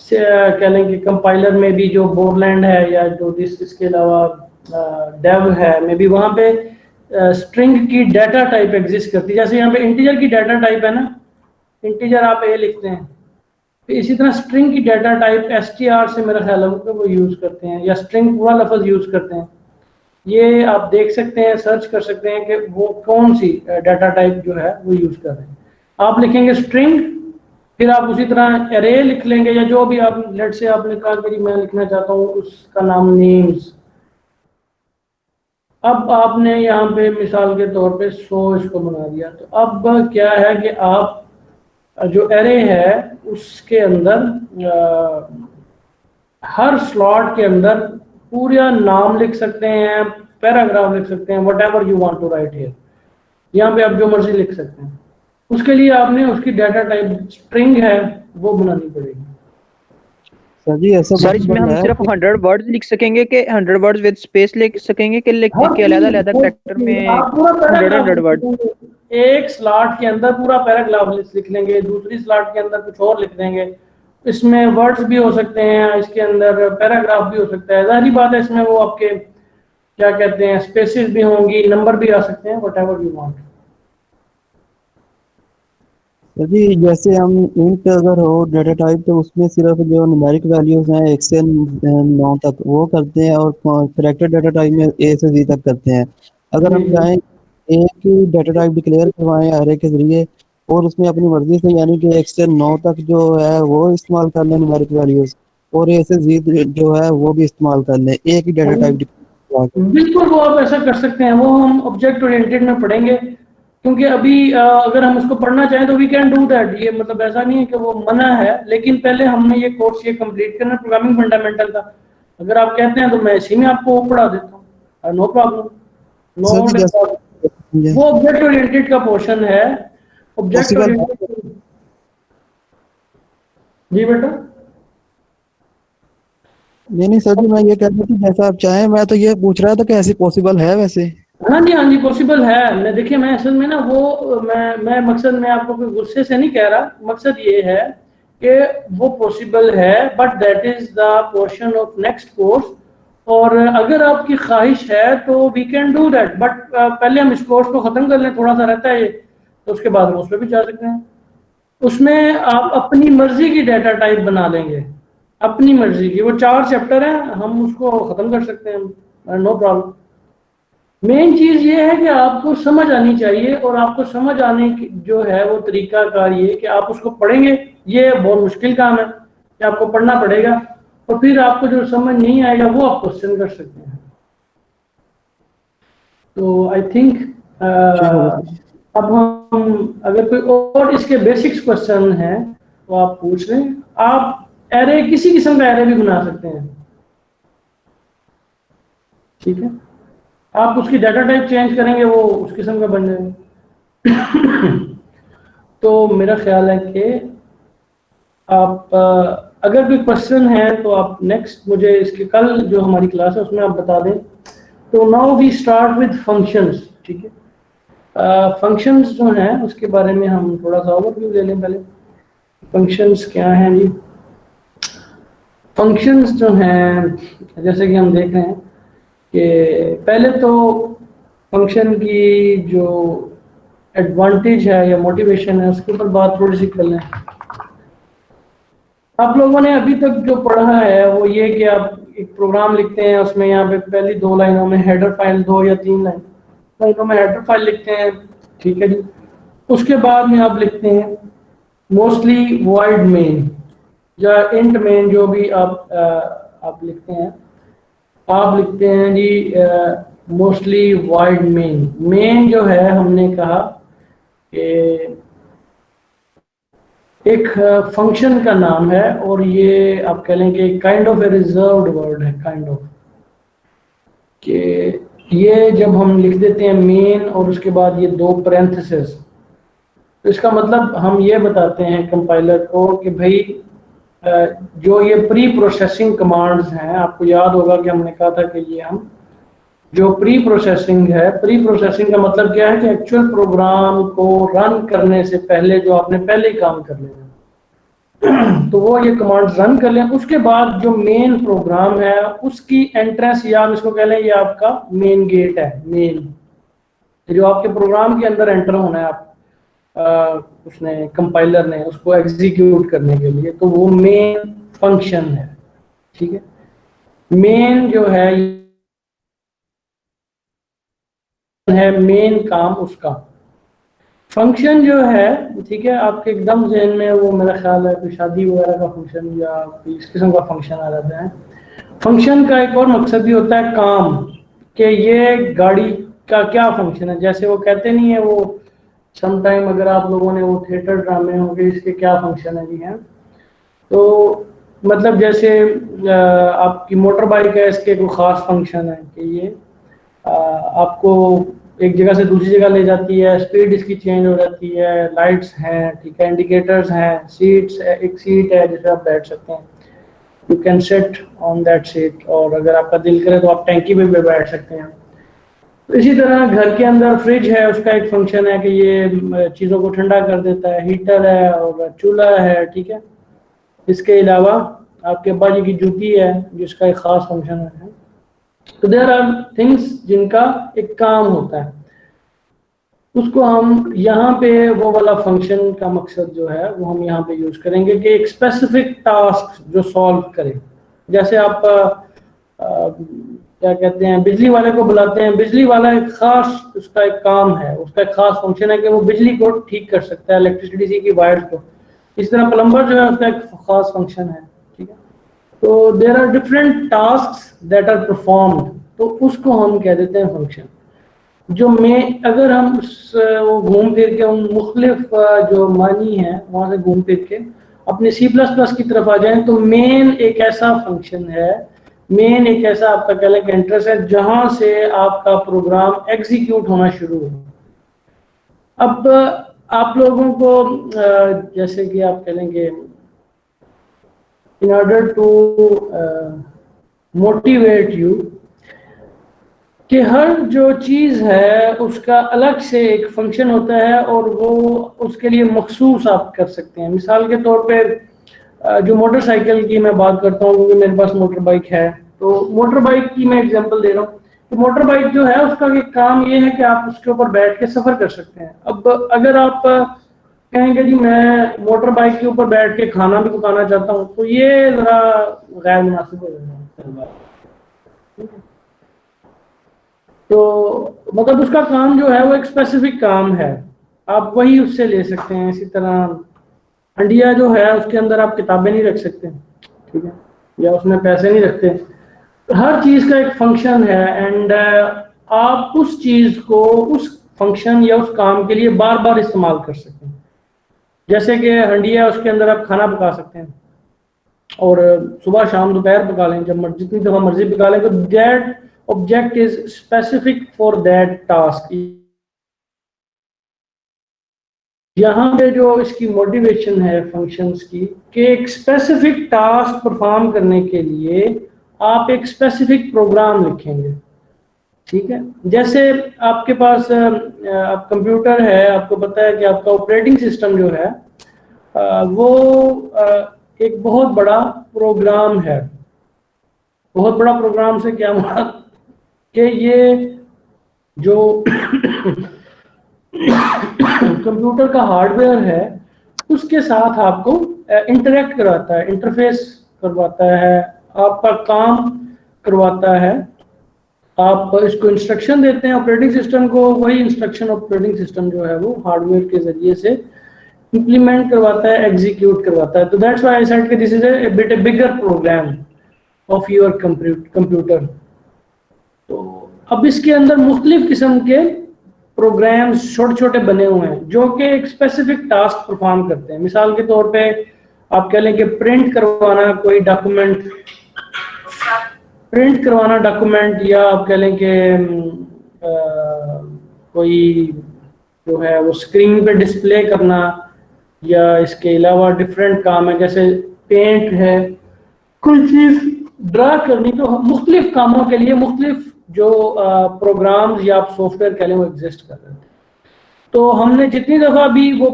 कह लें कि कंपाइलर में भी जो बोरलैंड है या जो इसके अलावा डेव है, मे बी वहाँ पे स्ट्रिंग की डाटा टाइप एग्जिस्ट करती है। जैसे यहाँ पे इंटीजर की डाटा टाइप है ना, इंटीजर आप ए लिखते हैं। फिर इसी तरह स्ट्रिंग की डाटा टाइप str से मेरा ख्याल है वो यूज़ करते हैं, या स्ट्रिंग पूरा लफ्ज़ यूज़ करते हैं। ये आप देख सकते हैं, सर्च कर सकते हैं कि वो कौन सी डाटा टाइप जो है वो यूज़ कर रहे हैं। आप लिखेंगे स्ट्रिंग, फिर आप उसी तरह एरे लिख लेंगे, या जो भी आप लेट से आपने कहा कि मैं लिखना चाहता हूँ उसका नाम नेम्स। अब आपने यहाँ पे मिसाल के तौर पे 100 इसको बना दिया। तो अब क्या है कि आप जो एरे है उसके अंदर हर स्लॉट के अंदर पूरा नाम लिख सकते हैं, पैराग्राफ लिख सकते हैं, whatever you want to write here. यहाँ पे आप जो मर्जी लिख सकते हैं। उसके लिए आपने उसकी डाटा टाइप स्ट्रिंग है वो बनानी पड़ेगी। सर जी ऐसा सर इसमें हम सिर्फ 100 वर्ड्स लिख सकेंगे कि 100 वर्ड्स विद स्पेस लिख सकेंगे कि लिख के अलग-अलग कैरेक्टर में 100 वर्ड एक स्लॉट के अंदर पूरा पैराग्राफ लिख लेंगे, दूसरी स्लॉट के अंदर कुछ और लिख देंगे। इसमें वर्ड्स भी हो सकते हैं, इसके अंदर पैराग्राफ भी हो सकता है। जाहिर बात है इसमें वो आपके क्या कहते हैं स्पेसेस भी होंगी, नंबर भी आ सकते हैं, व्हाटएवर यू वांट। सर जी जैसे हम इंट अगर हो डाटा टाइप तो उसमें सिर्फ जो न्यूमेरिक वैल्यूज हैं 1 से 9 तक वो करते हैं, और कैरेक्टर डाटा टाइप में ए से जी तक करते हैं। अगर हम चाहें एक ही डाटा टाइप डिक्लेयर करवाएं एरे के जरिए और उसमें अपनी मर्जी से यानी कि 1 से 9 तक जो है वो इस्तेमाल कर लें न्यूमेरिक वैल्यूज, और ए से जी जो है वो भी इस्तेमाल कर लें एक ही डाटा टाइप। बिल्कुल वो आप ऐसा कर सकते हैं, वो हम ऑब्जेक्ट ओरिएंटेड में पढ़ेंगे, क्योंकि अभी अगर हम उसको पढ़ना चाहें तो वी कैन डू दैट। ये मतलब ऐसा नहीं है कि वो मना है, लेकिन पहले हमने ये कोर्स ये कंप्लीट करना प्रोग्रामिंग फंडामेंटल का। अगर आप कहते हैं तो मैं इसी में आपको पढ़ा देता हूँ, नो प्रॉब्लम। वो ऑब्जेक्ट ओरिएंटेड का पोर्शन है। ऑब्जेक्ट ओरिएंटेड जी बेटा। नहीं सर जी मैं ये कह रहा था जैसा आप चाहें, मैं तो ये पूछ रहा था कि ऐसे पॉसिबल है वैसे। हाँ जी पॉसिबल है। मैं देखिए मैं असल में ना वो मैं मकसद में आपको कोई गुस्से से नहीं कह रहा, मकसद ये है कि वो पॉसिबल है, but that is the portion of next course. और अगर आपकी ख्वाहिश है तो we can do that, but पहले हम इस कोर्स को ख़त्म कर लें, थोड़ा सा रहता है ये, तो उसके बाद हम उस पर भी जा सकते हैं। उसमें आप अपनी मर्जी की डाटा टाइप बना लेंगे, अपनी मर्जी की। वो 4 चैप्टर हैं, हम उसको ख़त्म कर सकते हैं, नो प्रॉब्लम। मेन चीज़ ये है कि आपको समझ आनी चाहिए, और आपको समझ आने की जो है वो तरीकाकार ये कि आप उसको पढ़ेंगे। ये बहुत मुश्किल काम है कि आपको पढ़ना पड़ेगा, और फिर आपको जो समझ नहीं आएगा वो आप क्वेश्चन कर सकते हैं। तो आई थिंक अब हम अगर कोई और इसके बेसिक्स क्वेश्चन हैं तो आप पूछ लें। आप एरे किसी किस्म का एरे भी बना सकते हैं, ठीक है। आप उसकी डाटा टाइप चेंज करेंगे वो उस किस्म का बन जाएगा। तो मेरा ख्याल है कि आप अगर कोई क्वेश्चन है तो आप नेक्स्ट मुझे इसके कल जो हमारी क्लास है उसमें आप बता दें। तो now we start with functions, ठीक है। फंक्शंस जो हैं उसके बारे में हम थोड़ा सा ओवरव्यू ले लें पहले। फंक्शंस क्या हैं जी? फंक्शंस जो हैं जैसे कि हम देख रहे हैं कि पहले तो फंक्शन की जो एडवांटेज है या मोटिवेशन है उसके ऊपर बात थोड़ी सी कर लें। आप लोगों ने अभी तक जो पढ़ा है वो ये कि आप एक प्रोग्राम लिखते हैं, उसमें यहाँ पे पहली 2 लाइनों में हेडर फाइल, 2 या 3 लाइनों में हेडर फाइल लिखते हैं, ठीक है जी। उसके बाद में आप लिखते हैं मोस्टली वॉइड मेन या इंट मेन, जो भी आप लिखते हैं, आप लिखते हैं जी मोस्टली वॉइड मेन। मेन जो है हमने कहा कि एक फंक्शन का नाम है, और ये आप कह लें कि kind of A reserved word है, काइंड ऑफ कि ये जब हम लिख देते हैं मेन और उसके बाद ये 2 पैरेंथेसिस, तो इसका मतलब हम ये बताते हैं कंपाइलर को कि भाई जो ये प्री प्रोसेसिंग कमांड्स हैं, आपको याद होगा कि हमने कहा था कि ये हम जो प्री प्रोसेसिंग है, प्री प्रोसेसिंग का मतलब क्या है कि एक्चुअल प्रोग्राम को रन करने से पहले जो आपने पहले ही काम कर लेना, तो वो ये कमांड्स रन कर लें। उसके बाद जो मेन प्रोग्राम है उसकी एंट्रेंस, या हम इसको कह लें ये आपका मेन गेट है, मेन जो आपके प्रोग्राम के अंदर एंटर होना है आप, उसने कंपाइलर ने उसको एग्जीक्यूट करने के लिए, तो वो मेन फंक्शन है। ठीक है, मेन जो है मेन काम उसका। फंक्शन जो है, ठीक है, आपके एकदम ज़हन में वो मेरा ख्याल है कोई शादी वगैरह का फंक्शन या इस किस्म का फंक्शन आ जाता है। फंक्शन का एक और मकसद भी होता है काम, कि ये गाड़ी का क्या फंक्शन है। जैसे वो कहते नहीं है वो समटाइम, अगर आप लोगों ने वो थिएटर ड्रामे होंगे इसके क्या फंक्शन है जी हैं, तो मतलब जैसे आपकी मोटर बाइक है, इसके कोई ख़ास फंक्शन है कि ये आपको एक जगह से दूसरी जगह ले जाती है, स्पीड इसकी चेंज हो जाती है, लाइट्स हैं, ठीक है, इंडिकेटर्स हैं, सीट्स, एक सीट है जिस पर आप बैठ सकते हैं, you can sit on that seat, और अगर आपका दिल करे तो आप टैंकी पे भी बैठ सकते हैं। तो इसी तरह घर के अंदर फ्रिज है, उसका एक फंक्शन है कि ये चीज़ों को ठंडा कर देता है, हीटर है और चूल्हा है। ठीक है, इसके अलावा आपके अब्बा जी की जूती है जिसका एक ख़ास फंक्शन है। तो देयर आर थिंग्स जिनका एक काम होता है, उसको हम यहाँ पे वो वाला फंक्शन का मकसद जो है वो हम यहाँ पे यूज करेंगे कि एक स्पेसिफिक टास्क जो सॉल्व करे। जैसे आप क्या कहते हैं, बिजली वाले को बुलाते हैं, बिजली वाला एक खास उसका एक काम है, उसका एक खास फंक्शन है कि वो बिजली को ठीक कर सकता है, इलेक्ट्रिसिटी की वायर्स को। इस तरह प्लम्बर जो है उसका एक खास फंक्शन है। ठीक है, तो there are different tasks that are performed, तो उसको हम कह देते हैं फंक्शन। जो में अगर हम वो घूम फिर के उन मुख्तलिफ जो मानी है वहाँ से घूम फिर के अपने C++ की तरफ आ जाएं, तो मेन एक ऐसा फंक्शन है, मेन एक ऐसा आपका कह लें इंटरेस्ट है जहाँ से आपका प्रोग्राम एग्जीक्यूट होना शुरू हो। अब आप लोगों को जैसे कि आप कह लेंगे in order to motivate you कि हर जो चीज़ है उसका अलग से एक फंक्शन होता है और वो उसके लिए मखसूस आप कर सकते हैं। मिसाल के तौर पे जो मोटरसाइकिल की मैं बात करता हूँ, क्योंकि मेरे पास मोटर बाइक है, तो मोटर बाइक की मैं एग्जांपल दे रहा हूँ। तो मोटर बाइक जो है उसका एक काम ये है कि आप उसके ऊपर बैठ के सफ़र कर सकते हैं। अब अगर आप कहेंगे जी मैं मोटर बाइक के ऊपर बैठ के खाना भी पकाना चाहता हूँ, तो ये ज़रा गैर मुनासिब हो जाएगा। तो मतलब उसका काम जो है वो एक स्पेसिफिक काम है, आप वही उससे ले सकते हैं। इसी तरह हंडिया जो है उसके अंदर आप किताबें नहीं रख सकते, ठीक है, या उसमें पैसे नहीं रखते। हर चीज़ का एक फंक्शन है एंड आप उस चीज़ को उस फंक्शन या उस काम के लिए बार बार इस्तेमाल कर सकते हैं। जैसे कि हंडिया, उसके अंदर आप खाना पका सकते हैं और सुबह शाम दोपहर पका लें, जब जितनी दफ़ा मर्जी पका लें, तो that object is specific for that task. यहाँ पे जो इसकी मोटिवेशन है फंक्शंस की कि एक स्पेसिफिक टास्क परफॉर्म करने के लिए आप एक स्पेसिफिक प्रोग्राम लिखेंगे। ठीक है, जैसे आपके पास आप कंप्यूटर है, आपको पता है कि आपका ऑपरेटिंग सिस्टम जो है वो एक बहुत बड़ा प्रोग्राम है। बहुत बड़ा प्रोग्राम से क्या मतलब कि ये जो कंप्यूटर का हार्डवेयर है उसके साथ आपको इंटरेक्ट करवाता है, इंटरफेस करवाता है, आपका काम करवाता है। आप इसको इंस्ट्रक्शन देते हैं ऑपरेटिंग सिस्टम को, वही इंस्ट्रक्शन ऑपरेटिंग सिस्टम जो है वो हार्डवेयर के जरिए से इंप्लीमेंट करवाता है, एग्जीक्यूट करवाता है। तो दैट्स व्हाई आई सेड कि this is a bit bigger program of your computer. तो अब इसके अंदर मुख्तलिफ किस्म के प्रोग्राम्स छोटे छोटे बने हुए हैं जो कि एक स्पेसिफिक टास्क परफॉर्म करते हैं। मिसाल के तौर पे आप कह लें कि प्रिंट करवाना कोई डॉक्यूमेंट, या आप कह लें कि कोई जो है वो स्क्रीन पे डिस्प्ले करना, या इसके अलावा डिफरेंट काम है जैसे पेंट है, कोई चीज़ ड्रा करनी। तो मुख्तलिफ कामों के लिए मुख्तलिफ जो प्रोग्राम्स या आप सॉफ्टवेयर कह लें वो एग्जिस्ट कर रहे हैं। तो हमने जितनी दफ़ा भी वो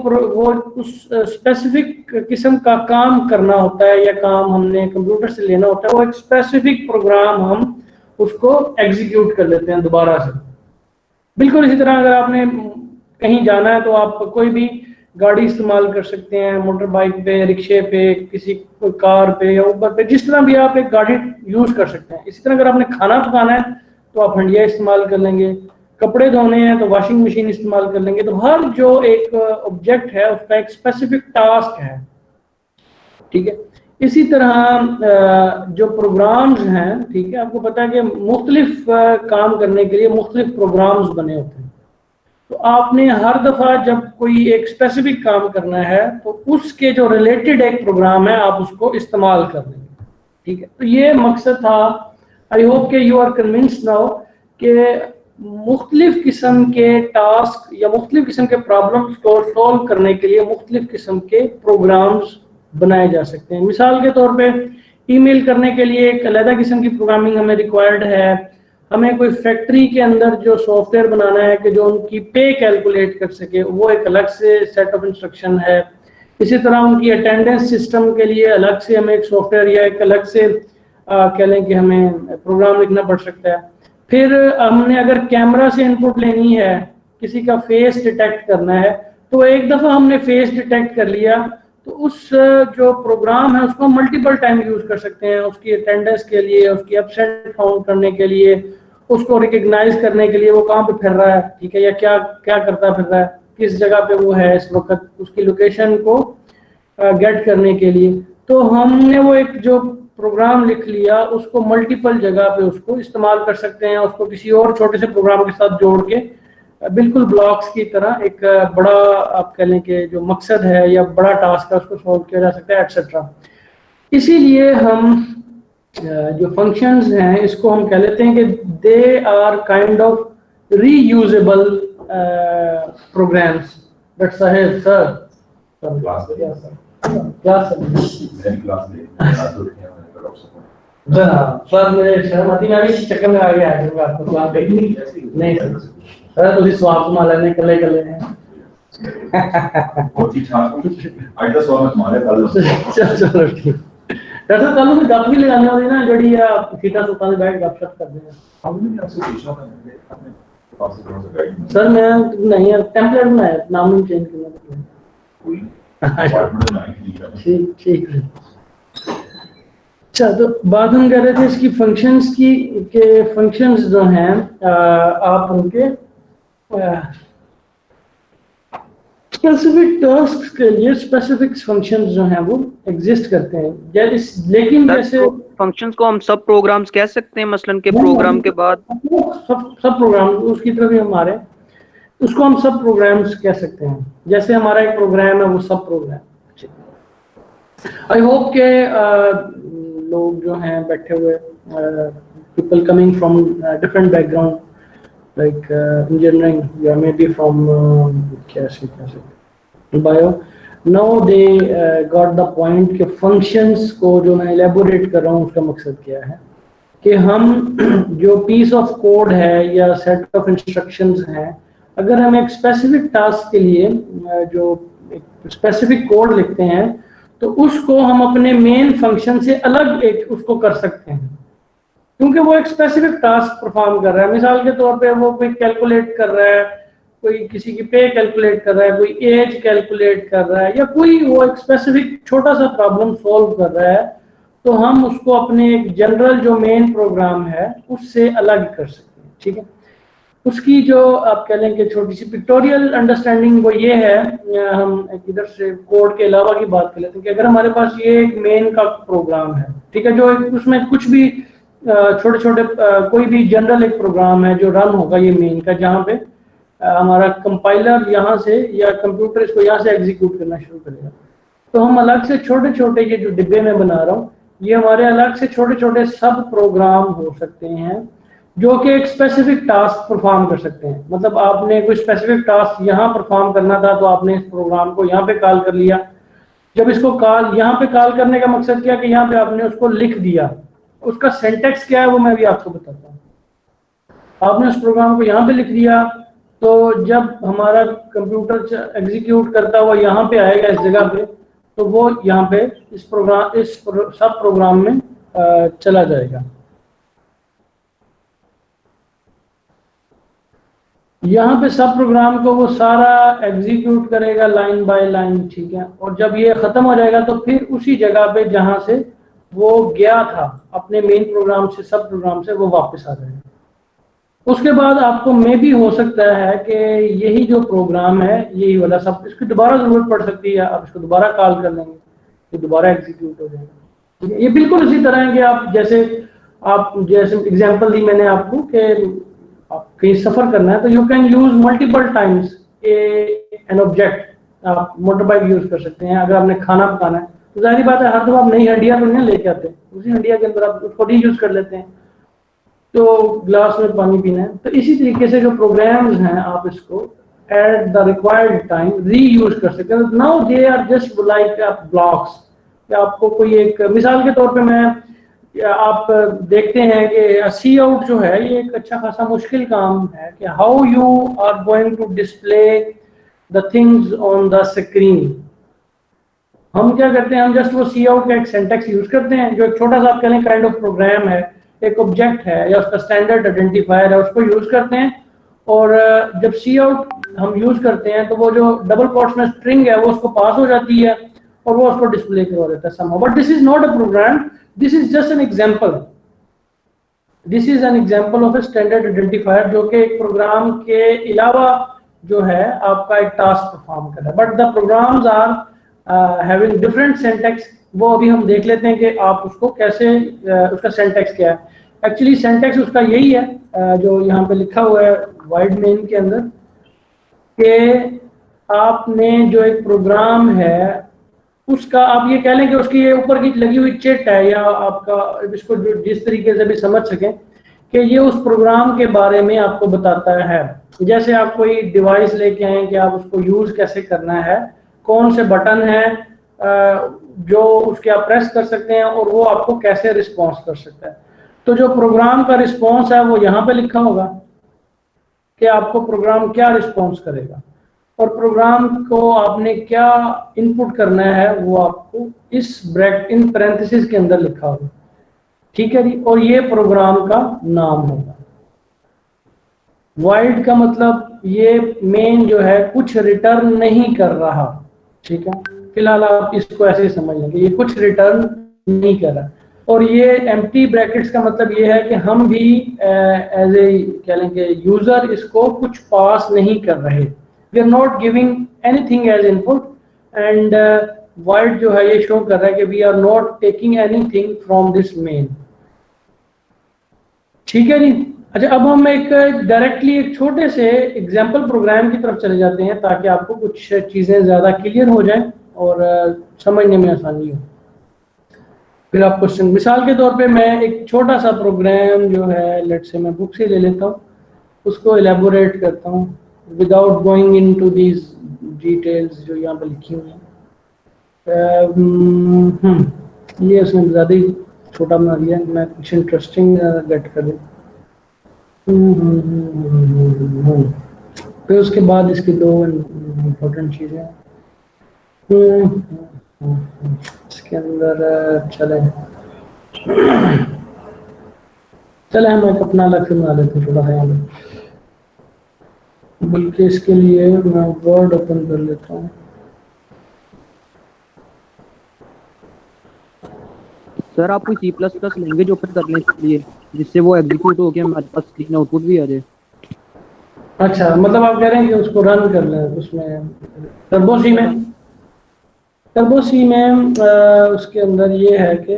उस स्पेसिफिक किस्म का काम करना होता है या काम हमने कंप्यूटर से लेना होता है, वो एक स्पेसिफिक प्रोग्राम हम उसको एग्जीक्यूट कर लेते हैं दोबारा से। बिल्कुल इसी तरह अगर आपने कहीं जाना है तो आप कोई भी गाड़ी इस्तेमाल कर सकते हैं, मोटर बाइक पे, रिक्शे पे, किसी कोई कार पे या ऊबर पे, जिस तरह भी आप एक गाड़ी यूज कर सकते हैं। इसी तरह अगर आपने खाना पकाना है तो आप हंडिया इस्तेमाल कर लेंगे, कपड़े धोने हैं तो वॉशिंग मशीन इस्तेमाल कर लेंगे। तो हर जो एक ऑब्जेक्ट है उसका एक स्पेसिफिक टास्क है, ठीक है। इसी तरह जो प्रोग्राम्स हैं, ठीक है, आपको पता है कि मुख्तलिफ काम करने के लिए मुख्तलिफ प्रोग्राम्स बने होते हैं। तो आपने हर दफ़ा जब कोई एक स्पेसिफिक काम करना है तो उसके जो रिलेटेड एक प्रोग्राम है आप उसको इस्तेमाल कर लेंगे, ठीक है। तो ये मकसद था। आई होप के यू आर कन्विंस्ड नाउ कि मुख्तलिफ किस्म के टास्क या मुख्तलिफ किस्म के प्रॉब्लम्स को सॉल्व करने के लिए मुख्तलिफ किस्म के प्रोग्राम्स बनाए जा सकते हैं। मिसाल के तौर पे ईमेल करने के लिए एक अलग किस्म की प्रोग्रामिंग हमें रिक्वायर्ड है। हमें कोई फैक्ट्री के अंदर जो सॉफ्टवेयर बनाना है कि जो उनकी पे कैलकुलेट कर सके, वो एक अलग से सेट ऑफ इंस्ट्रक्शन है। इसी तरह उनकी अटेंडेंस सिस्टम के लिए अलग से हमें एक सॉफ्टवेयर या एक अलग से कह लें कि हमें प्रोग्राम लिखना पड़ सकता है। फिर हमने अगर कैमरा से इनपुट लेनी है, किसी का फेस डिटेक्ट करना है, तो एक दफ़ा हमने फेस डिटेक्ट कर लिया तो उस जो प्रोग्राम है उसको मल्टीपल टाइम यूज कर सकते हैं, उसकी अटेंडेंस के लिए, उसकी एब्सेंट काउंट करने के लिए, उसको रिकग्नाइज करने के लिए वो कहाँ पे फिर रहा है, ठीक है, या क्या क्या करता फिर रहा है, किस जगह पे वो है इस वक्त, उसकी लोकेशन को गेट करने के लिए। तो हमने वो एक जो प्रोग्राम लिख लिया उसको मल्टीपल जगह पे उसको इस्तेमाल कर सकते हैं, उसको किसी और छोटे से प्रोग्राम के साथ जोड़ के बिल्कुल ब्लॉक्स की तरह एक बड़ा आप कह लें कि जो मकसद है या बड़ा टास्क है उसको सॉल्व किया जा सकता है, एक्सेट्रा। इसीलिए हम जो फंक्शंस हैं इसको हम कह लेते हैं कि they are kind of reusable programs. But साहेब सर सर मेरे सहमति में भी चक्कर में आ गया है आपको क्लास नहीं सर तुझे स्वाब संभाला नहीं कले कले हैं चलो ठीक। डॉक्टर कल से गप भी लगाने वाली ना जड़ी या सीटा सुता में बैठ गपशप कर देंगे। सर मैं नहीं टेम्पलेट बनाया, नाम नहीं चेंज करना। ठीक ठीक है। अच्छा, तो बात हम कर रहे थे इसकी फंक्शंस की के फंक्शंस जो हैं आप उनके स्पेसिफिक टास्क के लिए स्पेसिफिक फंक्शंस जो हैं वो एग्जिस्ट करते हैं। लेकिन जैसे फंक्शंस को हम सब प्रोग्राम्स कह सकते हैं, मसलन के प्रोग्राम के बाद सब प्रोग्राम उसकी तरफ ही हमारे उसको हम सब प्रोग्राम्स कह सकते हैं। जैसे हमारा एक प्रोग्राम है वो सब प्रोग्राम। आई होप के लोग जो हैं बैठे हुए people coming from different background like engineering, yeah, maybe from bio, now they got the point कि functions को जो मैं elaborate कर रहा हूँ उसका मकसद क्या है कि हम जो piece of code है या set of instructions हैं, अगर हम एक specific task के लिए जो एक specific code लिखते हैं तो उसको हम अपने main function से अलग एक उसको कर सकते हैं, क्योंकि वो एक स्पेसिफिक टास्क परफॉर्म कर रहा है। मिसाल के तौर पे वो कोई कैलकुलेट कर रहा है, कोई किसी की पे कैलकुलेट कर रहा है, कोई एज कैलकुलेट कर रहा है, या कोई वो एक स्पेसिफिक छोटा सा प्रॉब्लम सॉल्व कर रहा है, तो हम उसको अपने एक जनरल जो मेन प्रोग्राम है उससे अलग कर सकते हैं, ठीक है। उसकी जो आप कह लें कि छोटी सी पिक्टोरियल अंडरस्टैंडिंग वो ये है, हम इधर से कोड के अलावा की बात कर लेते हैं कि अगर हमारे पास ये एक मेन का प्रोग्राम है, ठीक है, जो उसमें कुछ भी छोटे छोटे कोई भी जनरल एक प्रोग्राम है जो रन होगा ये मेन का, जहाँ पे हमारा कंपाइलर यहाँ से या कंप्यूटर इसको यहाँ से एग्जीक्यूट करना शुरू करेगा। तो हम अलग से छोटे छोटे ये जो डिब्बे में बना रहा हूँ ये हमारे अलग से छोटे छोटे सब प्रोग्राम हो सकते हैं जो कि एक स्पेसिफिक टास्क परफॉर्म कर सकते हैं। मतलब आपने कोई स्पेसिफिक टास्क यहाँ परफॉर्म करना था तो आपने इस प्रोग्राम को यहाँ पे कॉल कर लिया। जब इसको कॉल यहाँ पे कॉल करने का मकसद क्या कि यहाँ पे आपने उसको लिख दिया, उसका सिंटैक्स क्या है वो मैं भी आपको बताता हूँ। आपने उस प्रोग्राम को यहाँ पे लिख दिया तो जब हमारा कंप्यूटर एग्जीक्यूट करता हुआ यहाँ पे आएगा इस जगह पे, तो वो यहाँ पे इस सब प्रोग्राम में चला जाएगा। यहाँ पे सब प्रोग्राम को वो सारा एग्जीक्यूट करेगा लाइन बाय लाइन, ठीक है। और जब ये खत्म हो जाएगा तो फिर उसी जगह पे जहां से वो गया था अपने मेन प्रोग्राम से, सब प्रोग्राम से, वो वापस आ जाएगा। उसके बाद आपको मे भी हो सकता है कि यही जो प्रोग्राम है, यही वाला सब, इसकी दोबारा जरूरत पड़ सकती है, आप इसको दोबारा कॉल कर लेंगे, ये दोबारा एग्जीक्यूट हो जाएगा, ठीक है। ये बिल्कुल उसी तरह है कि आप जैसे एग्जांपल दी मैंने आपको कि आप कहीं सफर करना है तो you can use multiple times an object. आप मोटर बाइक यूज कर सकते हैं। अगर आपने खाना पकाना है तो जाहिर बात है हर दफा आप नई हंडिया तो नहीं लेके आते, उसी हंडिया के अंदर आप उसको रीयूज कर लेते हैं। तो ग्लास में पानी पीना है तो इसी तरीके से जो प्रोग्राम्स हैं आप इसको at the required time reuse कर सकते हैं। Now they are just like blocks. आपको कोई एक मिसाल के तौर पे मैं, आप देखते हैं कि सी आउट जो है ये एक अच्छा खासा मुश्किल काम है कि how you are going to display the things on the screen. हम क्या करते हैं, हम जस्ट वो सी आउट का एक सिंटैक्स यूज करते हैं जो एक छोटा सा आप कह लें काइंड ऑफ प्रोग्राम है, एक ऑब्जेक्ट है या उसका स्टैंडर्ड आइडेंटिफायर है, उसको यूज करते हैं। और जब सी आउट हम यूज करते हैं तो वो जो डबल कोट्स में स्ट्रिंग है वो उसको पास हो जाती है और वो उसको डिस्प्ले करवा देता है somehow। But this is not a program, this is just an example. This is an example of a standard identifier जो कि एक प्रोग्राम के अलावा जो है आपका एक टास्क परफॉर्म कर रहा है। But the programs are having different syntax. वो अभी हम देख लेते हैं कि आप उसको कैसे उसका सिंटैक्स क्या है। एक्चुअली सिंटैक्स उसका यही है जो यहाँ पे लिखा हुआ है वाइड मेन के अंदर, कि आपने जो एक प्रोग्राम है उसका आप ये कह लें कि उसकी ये ऊपर की लगी हुई चिट है, या आपका इसको जिस तरीके से भी समझ सकें कि ये उस प्रोग्राम के बारे में आपको बताता है। जैसे आप कोई डिवाइस लेके आए कि आप उसको यूज कैसे करना है, कौन से बटन है जो उसके आप प्रेस कर सकते हैं और वो आपको कैसे रिस्पॉन्स कर सकता है। तो जो प्रोग्राम का रिस्पॉन्स है वो यहाँ पे लिखा होगा कि आपको प्रोग्राम क्या रिस्पॉन्स करेगा और प्रोग्राम को आपने क्या इनपुट करना है वो आपको इस ब्रैकेट इन पैरेंथेसिस के अंदर लिखा होगा, ठीक है जी। और ये प्रोग्राम का नाम होगा। वाइड का मतलब ये मेन जो है कुछ रिटर्न नहीं कर रहा, ठीक है। फिलहाल आप इसको ऐसे ही समझ लेंगे, ये कुछ रिटर्न नहीं कर रहा। और ये एम्प्टी ब्रैकेट्स का मतलब ये है कि हम भी एज ए कह लेंगे यूजर इसको कुछ पास नहीं कर रहे। We are not giving anything as input and void जो है ये शो कर रहा है कि we are not taking anything from this main, ठीक है जी। अच्छा, अब हम एक डायरेक्टली एक छोटे से एग्जाम्पल प्रोग्राम की तरफ चले जाते हैं ताकि आपको कुछ चीज़ें ज़्यादा क्लियर हो जाएं और समझने में आसानी हो। फिर आप क्वेश्चन, मिसाल के तौर पे मैं एक छोटा सा प्रोग्राम जो है लेट से मैं बुक से ले लेता हूँ, उसको एलेबोरेट करता हूँ without going into these details जो यहाँ पर लिखी हुई हैं। ये उसने ज़्यादा ही छोटा बना दिया, मैं कुछ इंटरेस्टिंग गेट कर दूँ। फिर उसके बाद इसकी दो इम्पोर्टेंट चीज़ें इसके अंदर चले हम एक अपना अलग से बना लेते हैं थोड़ा सा यहाँ पे, बल्कि इसके लिए मैं वर्ड ओपन कर लेता हूँ। सर आप कोई C++ लैंग्वेज ओपन कर लें इसके लिए, जिससे वो एग्जीक्यूट हो के हमारे पास स्क्रीन आउटपुट भी आ जाए। अच्छा, मतलब आप कह रहे हैं कि उसको रन कर लें उसमें टर्बो सी में। टर्बो सी में उसके अंदर ये है कि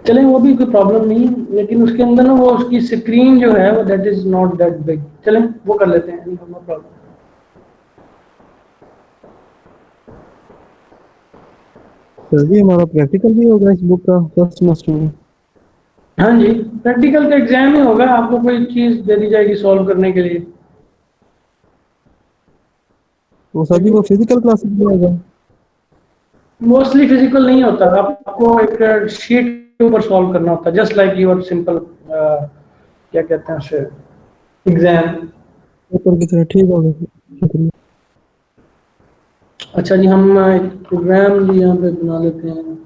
चलें वो भी कोई प्रॉब्लम नहीं, लेकिन उसके अंदर ना वो उसकी स्क्रीन जो है वो that is not that big. चलें वो कर लेते हैं, नो प्रॉब्लम। सर जी हमारा प्रैक्टिकल भी होगा इस बुक का फर्स्ट सेमेस्टर में? हाँ जी, प्रैक्टिकल का एग्जाम ही होगा, आपको कोई चीज दे दी जाएगी सॉल्व करने के लिए। तो सर जी वो फिजिकल क्लासेस भी होगा? मोस्टली फिजिकल नहीं होता, आपको एक शीट के ऊपर सॉल्व करना होता है, जस्ट लाइक योर सिंपल क्या कहते हैं उसे, एग्जाम पेपर की तरह। ठीक होगा, शुक्रिया। अच्छा जी, हम एक प्रोग्राम भी यहाँ पे बना लेते हैं।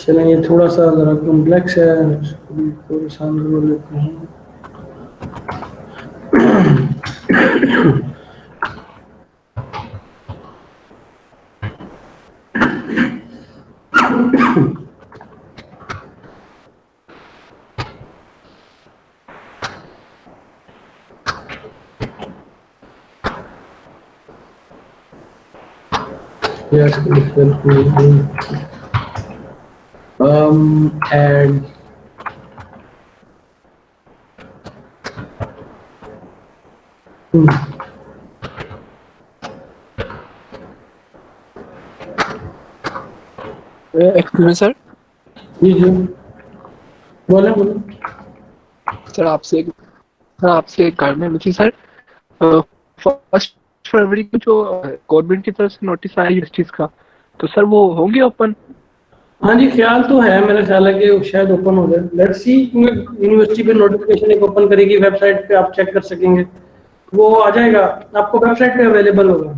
चलें, ये थोड़ा सा ज़रा कॉम्प्लेक्स है, इसको भी थोड़ा आसान कर लेते हैं। Yes, add excuse sir. जी जी बोले बोले। सर आपसे एक गाइडलाइन थी सर। 1 फरवरी को जो गवर्नमेंट की तरफ से नोटिस आया इस चीज़ का, तो सर वो होंगे ओपन? हाँ जी, ख्याल तो है, मेरा ख्याल है कि शायद ओपन हो जाए। लेट्स सी, यूनिवर्सिटी पे नोटिफिकेशन एक ओपन करेगी, वेबसाइट पे आप चेक कर सकेंगे, वो आ जाएगा आपको वेबसाइट पे अवेलेबल होगा।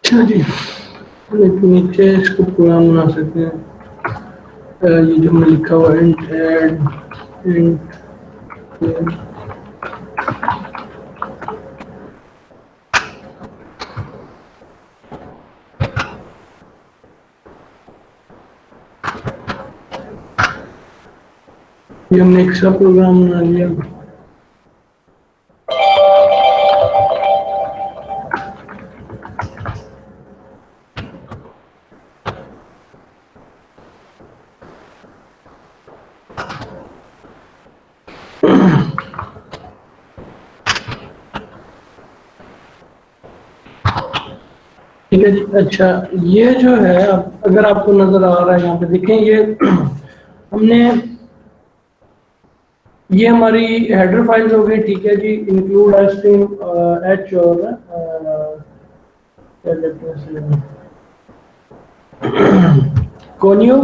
अच्छा जी, नीचे इसको प्रोग्राम बना सकते हैं। ये जो मैं लिखा हुआ इंट ऐड इंट, ये हमने एक सब प्रोग्राम बना लिया। ठीक है जी। अच्छा, ये जो है, अगर आपको नजर आ रहा है यहाँ पे देखें, ये हमने, ये हमारी हेडर फाइल्स हो गई। ठीक है जी, इंक्लूड स्ट्रीम एच और कोनियो।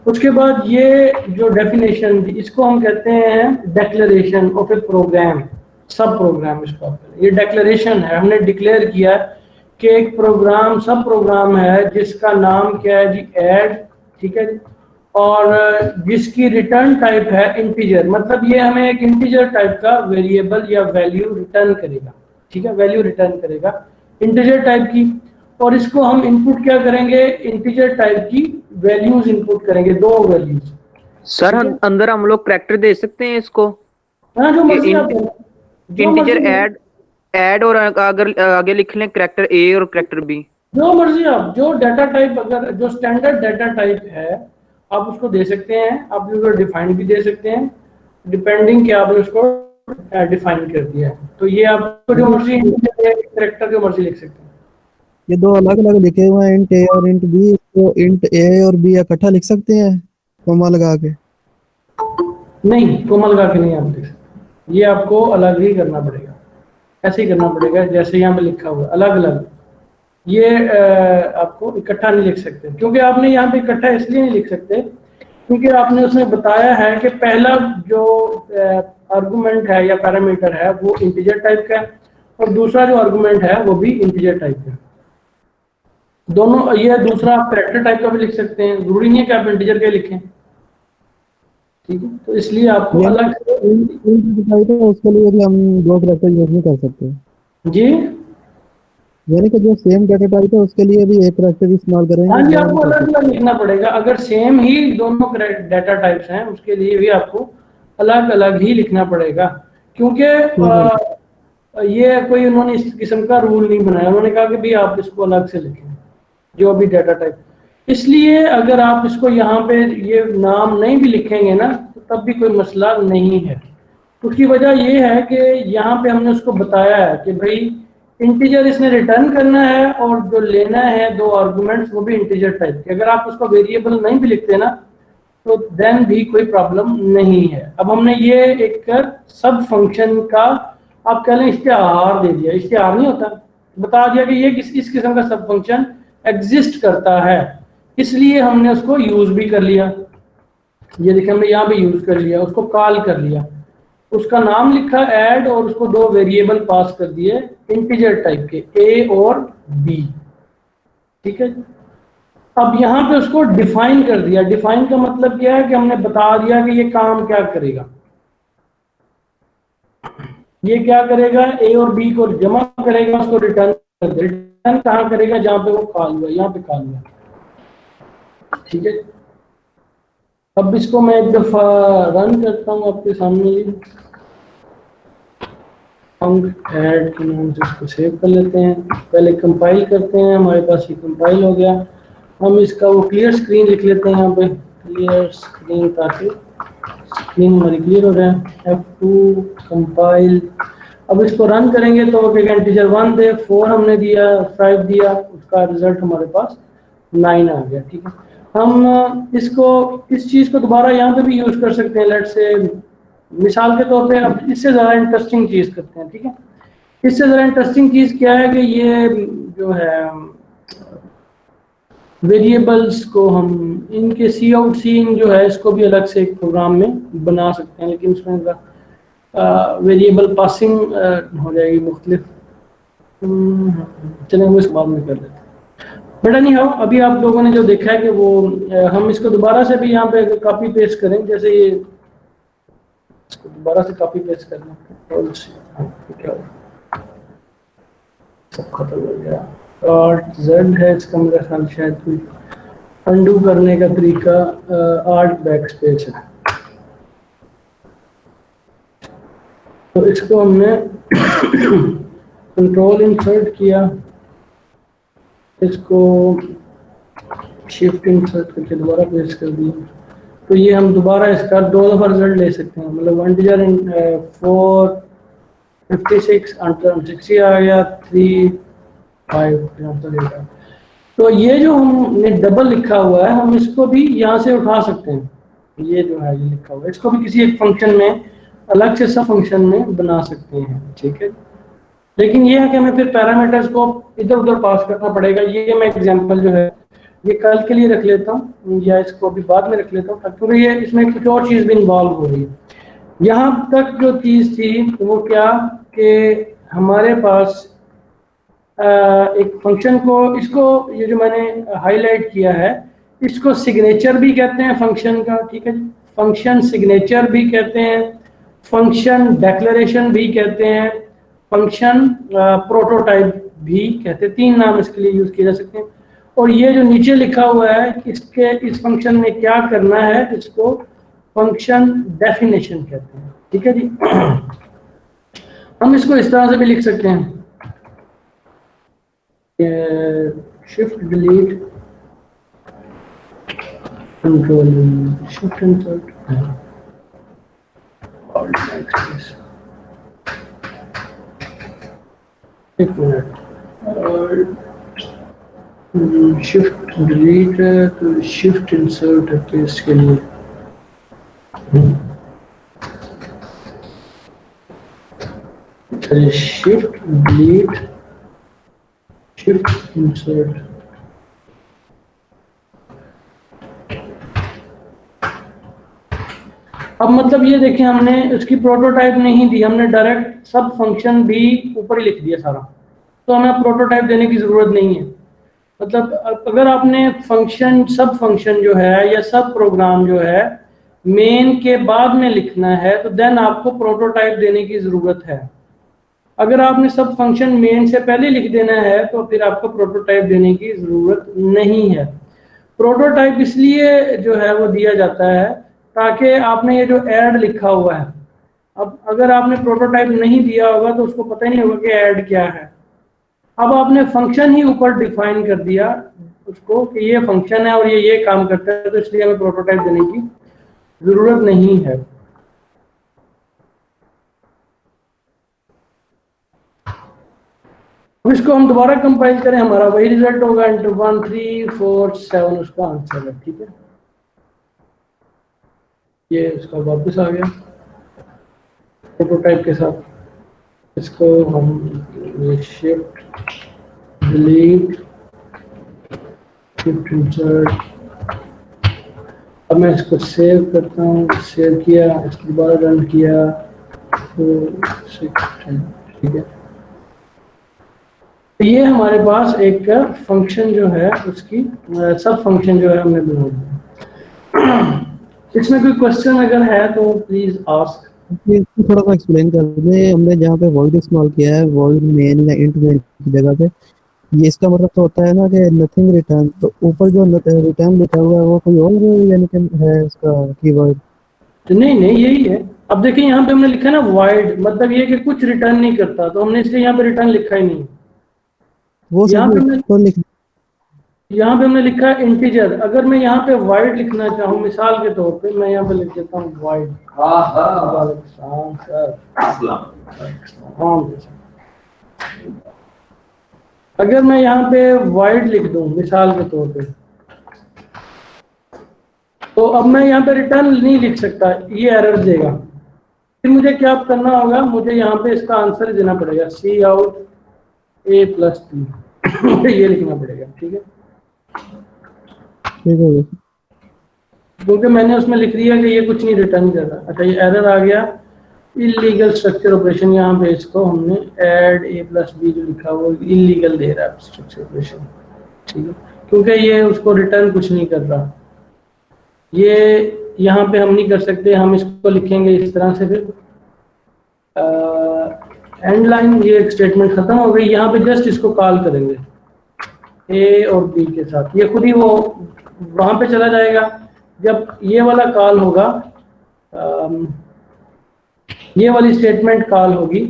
उसके बाद ये जो डेफिनेशन थी, इसको हम कहते हैं डेक्लेरेशन ऑफ ए प्रोग्राम, सब प्रोग्राम। इसको ये डेक्लेरेशन है, हमने डिक्लेयर किया कि एक प्रोग्राम सब प्रोग्राम है जिसका नाम क्या है जी, ऐड। ठीक है जी, और जिसकी रिटर्न टाइप है इंटीजर, मतलब ये हमें एक इंटीजर टाइप का वेरिएबल या वैल्यू रिटर्न करेगा। ठीक है, वैल्यू रिटर्न करेगा इंटीजर टाइप की, और इसको हम इनपुट क्या करेंगे, इंटीजर टाइप की वैल्यूज इनपुट करेंगे, 2 वैल्यूज। सर अंदर हम लोग कैरेक्टर दे सकते हैं इसको? हाँ, जो मर्जी आप इंटीजर ऐड और अगर आगे लिख लें कैरेक्टर ए और कैरेक्टर बी, जो मर्जी आप, जो डाटा टाइप, अगर जो स्टैंडर्ड डाटा टाइप है आप उसको दे सकते हैं। आप उसको डिफाइन भी दे सकते हैं, डिपेंडिंग कि आपने उसको डिफाइन कर दिया है। तो ये आपको जो मर्जी कैरेक्टर जो मर्जी लिख सकते हैं। ये 2 अलग अलग लिखे हुए हैं, इंट ए और इंट बी। तो इंट ए और बी इकट्ठा लिख सकते हैं कोमा लगा के? नहीं, कोमा लगा के नहीं आप लिख सकते, ये आपको अलग ही करना पड़ेगा। ऐसे ही करना पड़ेगा जैसे यहाँ पे लिखा हुआ, अलग अलग। ये आपको इकट्ठा नहीं लिख सकते, क्योंकि आपने यहाँ पे इकट्ठा इसलिए नहीं लिख सकते क्योंकि आपने उसमें बताया है कि पहला जो आर्गुमेंट है या पैरामीटर है वो इंटीजर टाइप का है, और दूसरा जो आर्गुमेंट है वो भी इंटीजर टाइप का है। दोनों, ये दूसरा आप कैरेक्टर टाइप का भी लिख सकते हैं, जरूरी नहीं है कि आप इंटीजर के लिखें। ठीक है, तो इसलिए आपको अलग उसके लिए भी हम 2 कैरेक्टर यूज नहीं कर सकते जी। यानी कि जो सेम डाटा टाइप है उसके लिए भी एक कैरेक्टर इस्तेमाल करेंगे। हाँ जी, आपको अलग अलग लिखना पड़ेगा। अगर सेम ही दोनों डाटा टाइप्स हैं उसके लिए भी आपको अलग अलग ही लिखना पड़ेगा, क्योंकि ये कोई उन्होंने इस किस्म का रूल नहीं बनाया। उन्होंने कहा कि भाई आप इसको अलग से लिखें जो भी डाटा टाइप। इसलिए अगर आप इसको यहाँ पे ये नाम नहीं भी लिखेंगे ना तो तब भी कोई मसला नहीं है, उसकी वजह ये है कि यहाँ पे हमने उसको बताया है कि भाई इंटीजर इसने रिटर्न करना है और जो लेना है 2 आर्गुमेंट्स वो भी इंटीजर टाइप के। अगर आप उसको वेरिएबल नहीं भी लिखते ना तो देन भी कोई प्रॉब्लम नहीं है। अब हमने ये एक सब फंक्शन का आप कह लें इश्तिहार दे दिया, इश्तिहार नहीं होता, बता दिया कि ये इस किस्म का सब फंक्शन एग्जिस्ट करता है, इसलिए हमने उसको यूज भी कर लिया। ये देखिए हमने यहाँ पे यूज कर लिया, उसको कॉल कर लिया, उसका नाम लिखा ऐड और उसको 2 वेरिएबल पास कर दिए इंटीजर टाइप के a और b, ठीक है। अब यहाँ पे उसको डिफाइन कर दिया। डिफाइन का मतलब क्या है कि हमने बता दिया कि ये काम क्या करेगा। ये क्या करेगा, a और b को जमा करेगा, उसको रिटर्न कर दे। रिटर्न कहाँ करेगा, जहाँ पे वो कॉल हुआ, यहाँ पे कॉल हुआ, ठीक है। अब इसको मैं एक दफा रन करता हूँ आपके सामने। ऐड के नाम से इसको सेव कर लेते हैं, पहले कंपाइल करते हैं। हमारे पास ये कंपाइल हो गया। हम इसका वो क्लियर स्क्रीन लिख लेते हैं यहाँ पे, क्लियर स्क्रीन, ताकि स्क्रीन हमारी क्लियर हो जाए। F2 compile. अब इसको रन करेंगे तो वो इंटीजर 1 दे, 4 हमने दिया, 5 दिया, उसका रिजल्ट हमारे पास 9 आ गया, ठीक है। हम इसको इस चीज़ को दोबारा यहाँ पे भी यूज़ कर सकते हैं। लेट्स से मिसाल के तौर पे अब इससे ज़्यादा इंटरेस्टिंग चीज़ करते हैं, ठीक है। इससे ज़्यादा इंटरेस्टिंग चीज़ क्या है कि ये जो है वेरिएबल्स को हम इनके सी आउट सी इन जो है इसको भी अलग से एक प्रोग्राम में बना सकते हैं, लेकिन उसमें वेरिएबल पासिंग हो जाएगी मुख्तलिफ। चलें वो इस बाद में कर लेते हैं। बट नहीं हो, अभी आप लोगों ने जो देखा है कि वो हम इसको दोबारा से भी यहाँ पे कॉपी पेस्ट करें, जैसे ये इसको दोबारा से कॉपी पेस्ट करना और क्या सब खत्म हो गया। आर्ट जेड है इसका, मेरा ख्याल शायद कोई अंडू करने का तरीका आर्ट बैक स्पेस है। तो इसको हमने कंट्रोल इंसर्ट किया, इसको शिफ्ट इंसर्ट करके दोबारा पेस्ट कर दिया। तो ये हम दोबारा इसका 2 दफा रिजल्ट ले सकते हैं, मतलब इंटीजर 456 60 आ गया, 3 5 तो ये जो हमने डबल लिखा हुआ है हम इसको भी यहाँ से उठा सकते हैं। ये जो है ये लिखा हुआ है, इसको भी किसी एक फंक्शन में अलग से सब फंक्शन में बना सकते हैं, ठीक है। लेकिन ये है कि हमें फिर पैरामीटर्स को इधर उधर पास करना पड़ेगा। ये मैं एग्जांपल जो है ये कल के लिए रख लेता हूँ, या इसको अभी बाद में रख लेता हूँ, क्योंकि ये इसमें कुछ और चीज़ भी इन्वॉल्व हो रही है। यहाँ तक जो चीज़ थी वो क्या कि हमारे पास एक फंक्शन को, इसको ये जो मैंने हाईलाइट किया है इसको सिग्नेचर भी कहते हैं फंक्शन का, ठीक है। फंक्शन सिग्नेचर भी कहते हैं, फंक्शन डेक्लेरेशन भी कहते हैं, फंक्शन प्रोटोटाइप भी कहते हैं। 3 नाम इसके लिए यूज किए जा सकते हैं। और ये जो नीचे लिखा हुआ है इसके इस फंक्शन में क्या करना है, इसको फंक्शन डेफिनेशन कहते हैं, ठीक है जी। हम इसको इस तरह से भी लिख सकते हैं, shift delete control shift insert एक मिनट, और शिफ्ट डिलीट तो शिफ्ट इंसर्ट है तो इसके लिए शिफ्ट डिलीट शिफ्ट इंसर्ट। अब मतलब ये देखिए हमने उसकी प्रोटोटाइप नहीं दी, हमने डायरेक्ट सब फंक्शन भी ऊपर ही लिख दिया सारा, तो हमें प्रोटोटाइप देने की जरूरत नहीं है। मतलब अगर आपने फंक्शन सब फंक्शन जो है या सब प्रोग्राम जो है मेन के बाद में लिखना है तो देन आपको प्रोटोटाइप देने की जरूरत है। अगर आपने सब फंक्शन मेन से पहले लिख देना है तो फिर आपको प्रोटोटाइप देने की जरूरत नहीं है। प्रोटोटाइप इसलिए जो है वो दिया जाता है ताकि आपने ये जो ऐड लिखा हुआ है, अब अगर आपने प्रोटोटाइप नहीं दिया होगा तो उसको पता ही नहीं होगा कि ऐड क्या है। अब आपने फंक्शन ही ऊपर डिफाइन कर दिया उसको कि ये फंक्शन है और ये काम करता है, तो इसलिए हमें प्रोटोटाइप देने की जरूरत नहीं है। अब इसको हम दोबारा कंपाइल करें, हमारा वही रिजल्ट होगा, इंटर 1347 उसका आंसर है। ठीक है, ये उसका वापस आ गया प्रोटोटाइप के साथ। इसको हम शिफ्ट डिलीट शिफ्ट इंसर्ट, अब मैं इसको सेव करता हूँ, सेव किया, इसको दोबारा रन किया, 4 6 10। ठीक है, तो ये हमारे पास एक फंक्शन जो है उसकी सब फंक्शन जो है हमने बना दिया। इसमें कोई क्वेश्चन अगर है तो प्लीज आस्क। इसको थोड़ा सा एक्सप्लेन कर दें। हमने जहाँ पे वॉइड इस्तेमाल किया है, वॉइड मेन या इंट मेन की जगह पे, ये इसका मतलब तो होता है ना कि नथिंग रिटर्न, तो ऊपर जो रिटर्न लिखा हुआ है वो कोई और यानी कि है इसका कीवर्ड? नहीं नहीं, यही है। अब देखिए यहाँ पे हमने लिखा है ना वाइड, मतलब ये कि कुछ रिटर्न नहीं करता, तो हमने इसलिए यहाँ पे रिटर्न लिखा ही नहीं। वो यहाँ पे हमने लिखा है इंटीजर। अगर मैं यहाँ पे वाइड लिखना चाहूँ मिसाल के तौर पे, मैं यहाँ पे लिख देता हूँ वाइड। अगर मैं यहाँ पे वाइड लिख दूँ मिसाल के तौर पे, तो अब मैं यहाँ पे रिटर्न नहीं लिख सकता, ये एरर देगा। फिर मुझे क्या करना होगा, मुझे यहाँ पे इसका आंसर देना पड़ेगा, सी आउट a + b ये लिखना पड़ेगा। ठीक है, क्योंकि मैंने उसमें लिख दिया कि ये कुछ नहीं रिटर्न कर रहा। अच्छा, ये एरर आ गया, इलीगल स्ट्रक्चर ऑपरेशन। यहाँ पे इसको हमने ऐड a + b जो लिखा वो इलीगल दे रहा है स्ट्रक्चर ऑपरेशन। ठीक है, क्योंकि ये उसको रिटर्न कुछ नहीं कर रहा। ये यहाँ पे हम नहीं कर सकते, हम इसको लिखेंगे इस तरह से। फिर एंड लाइन, ये एक स्टेटमेंट खत्म हो गई। यहाँ पे जस्ट इसको कॉल करेंगे a और b के साथ, ये खुद ही वो वहां पे चला जाएगा। जब ये वाला कॉल होगा, ये वाली स्टेटमेंट कॉल होगी,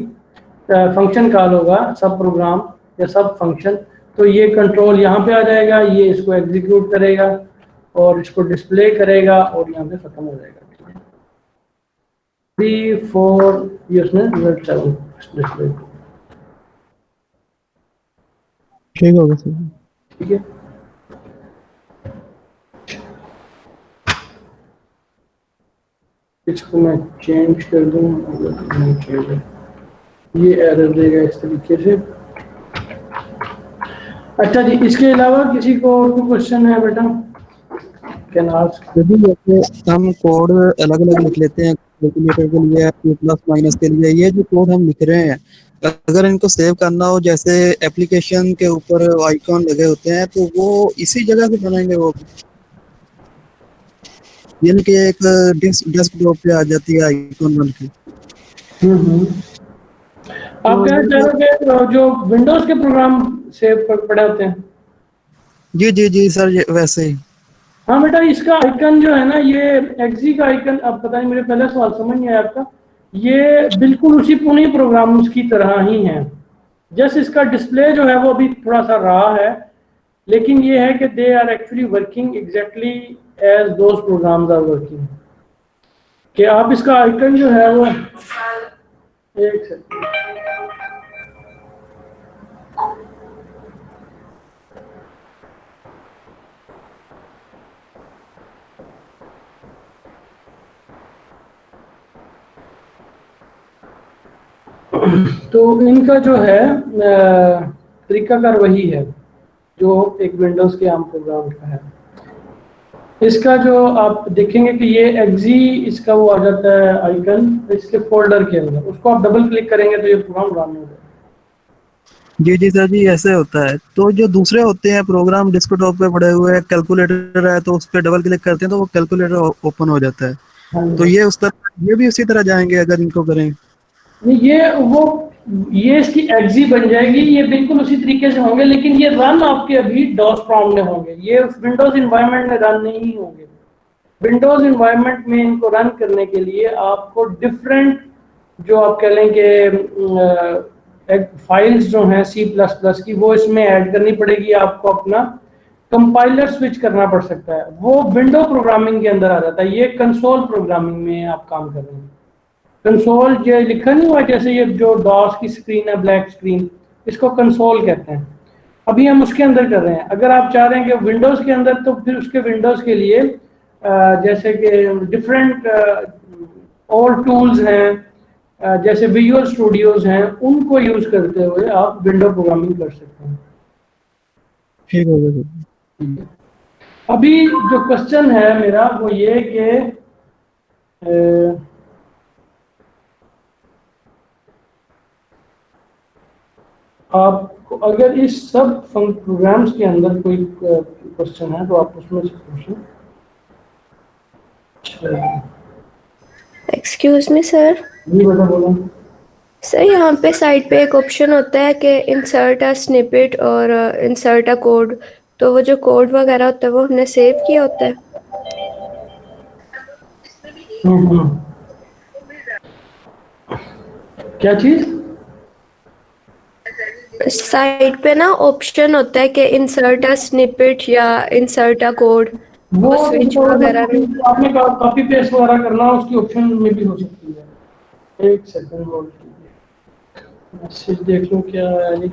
फंक्शन कॉल होगा, सब प्रोग्राम या सब फंक्शन, तो ये कंट्रोल यहाँ पे आ जाएगा, ये इसको एग्जीक्यूट करेगा और इसको डिस्प्ले करेगा और यहाँ पे खत्म हो जाएगा। 3 4 ये उसने रिजल्ट 7 डिस्प्ले। ठीक होगा सर। ठीक है, इसको मैं चेंज कर दूं, नहीं चेंज है, ये एरर देगा इस तरीके से। अच्छा जी, इसके अलावा किसी को और कोई क्वेश्चन है बेटा? Can ask. यदि जैसे हम कोड अलग अलग लिख लेते हैं कैलकुलेटर के लिए, प्लस माइनस के लिए, ये जो कोड हम लिख रहे हैं, अगर इनको सेव करना हो, जैसे एप्लीकेशन के ऊपर आइकॉन लगे होते हैं, तो वो इसी जगह से बनाएंगे वो, यानी कि एक डेस्कटॉप पे आ जाती है आइकॉन बन के। आप कहना चाह रहे हो जो विंडोज के प्रोग्राम सेव पड़े होते हैं? जी जी जी सर, वैसे ही। हाँ बेटा, इसका आइकन जो है ना, ये एक्जी का आइकन, अब पता नहीं, मेरे पहला सवाल समझ नहीं आया आपका। ये बिल्कुल उसी पुणे प्रोग्राम्स की तरह ही है, जस्ट इसका डिस्प्ले जो है वो अभी थोड़ा सा रहा है, लेकिन ये है कि they are actually working exactly as those programs are working. कि आप इसका आइकन जो है वो, एक सेकंड, तो इनका जो है तरीकाकार वही है जो एक विंडोज के आम प्रोग्राम का है। इसका जो आप देखेंगे कि ये एक्जी, इसका वो आ जाता है आइकन इसके फोल्डर के अंदर, उसको आप डबल क्लिक करेंगे तो ये प्रोग्राम रन हो जाएगा। जी जी सर जी, ऐसे होता है। तो जो दूसरे होते हैं प्रोग्राम डेस्कटॉप पे पड़े हुए, कैलकुलेटर है तो उस पर डबल क्लिक करते हैं तो वो कैलकुलेटर ओपन हो जाता है। तो ये उस तरह, ये भी उसी तरह जाएंगे अगर इनको करें? ये इसकी एक्जी बन जाएगी, ये बिल्कुल उसी तरीके से होंगे, लेकिन ये रन आपके अभी डॉस प्रॉम्प्ट में होंगे, ये विंडोज इन्वायरमेंट में रन नहीं होंगे। विंडोज इन्वायरमेंट में इनको रन करने के लिए आपको डिफरेंट, जो आप कह लें कि फाइल्स जो हैं C++ की, वो इसमें ऐड करनी पड़ेगी। आपको अपना कंपाइलर स्विच करना पड़ सकता है, वो विंडो प्रोग्रामिंग के अंदर आ जाता है। ये कंसोल प्रोग्रामिंग में आप काम कर रहे हैं। कंसोल ये लिखा नहीं हुआ, जैसे ये जो डॉस की स्क्रीन है, ब्लैक स्क्रीन, इसको कंसोल कहते हैं। अभी हम उसके अंदर कर रहे हैं। अगर आप चाह रहे हैं कि विंडोज़ के अंदर, तो फिर उसके विंडोज़ के लिए जैसे कि डिफरेंट और टूल्स हैं, जैसे विजुअल स्टूडियोज हैं, उनको यूज़ करते हुए आप विंडो प्रोग्रामिंग कर सकते हैं। ठीक हो गया। अभी जो क्वेश्चन है मेरा वो ये कि आपको अगर इस सब प्रोग्राम्स के अंदर कोई क्वेश्चन है तो आप उसमें से पूछें। Excuse me sir. जी बेटा बोलो। सर यहाँ पे साइड पे एक ऑप्शन होता है कि इंसर्ट अ स्निपेट और इंसर्ट अ कोड, तो वो जो कोड वगैरह होता है वो हमने सेव किया होता है। क्या चीज? साइड पे ना ऑप्शन होता है कि इंसर्ट अ स्निपेट या इंसर्ट अ कोड, वो स्विच वगैरह में। आपने कॉपी पेस्ट वगैरह करना, उसकी ऑप्शन में भी हो सकती है। एक सेकंड होल्ड कीजिए, मैसेज देख लो क्या है जी।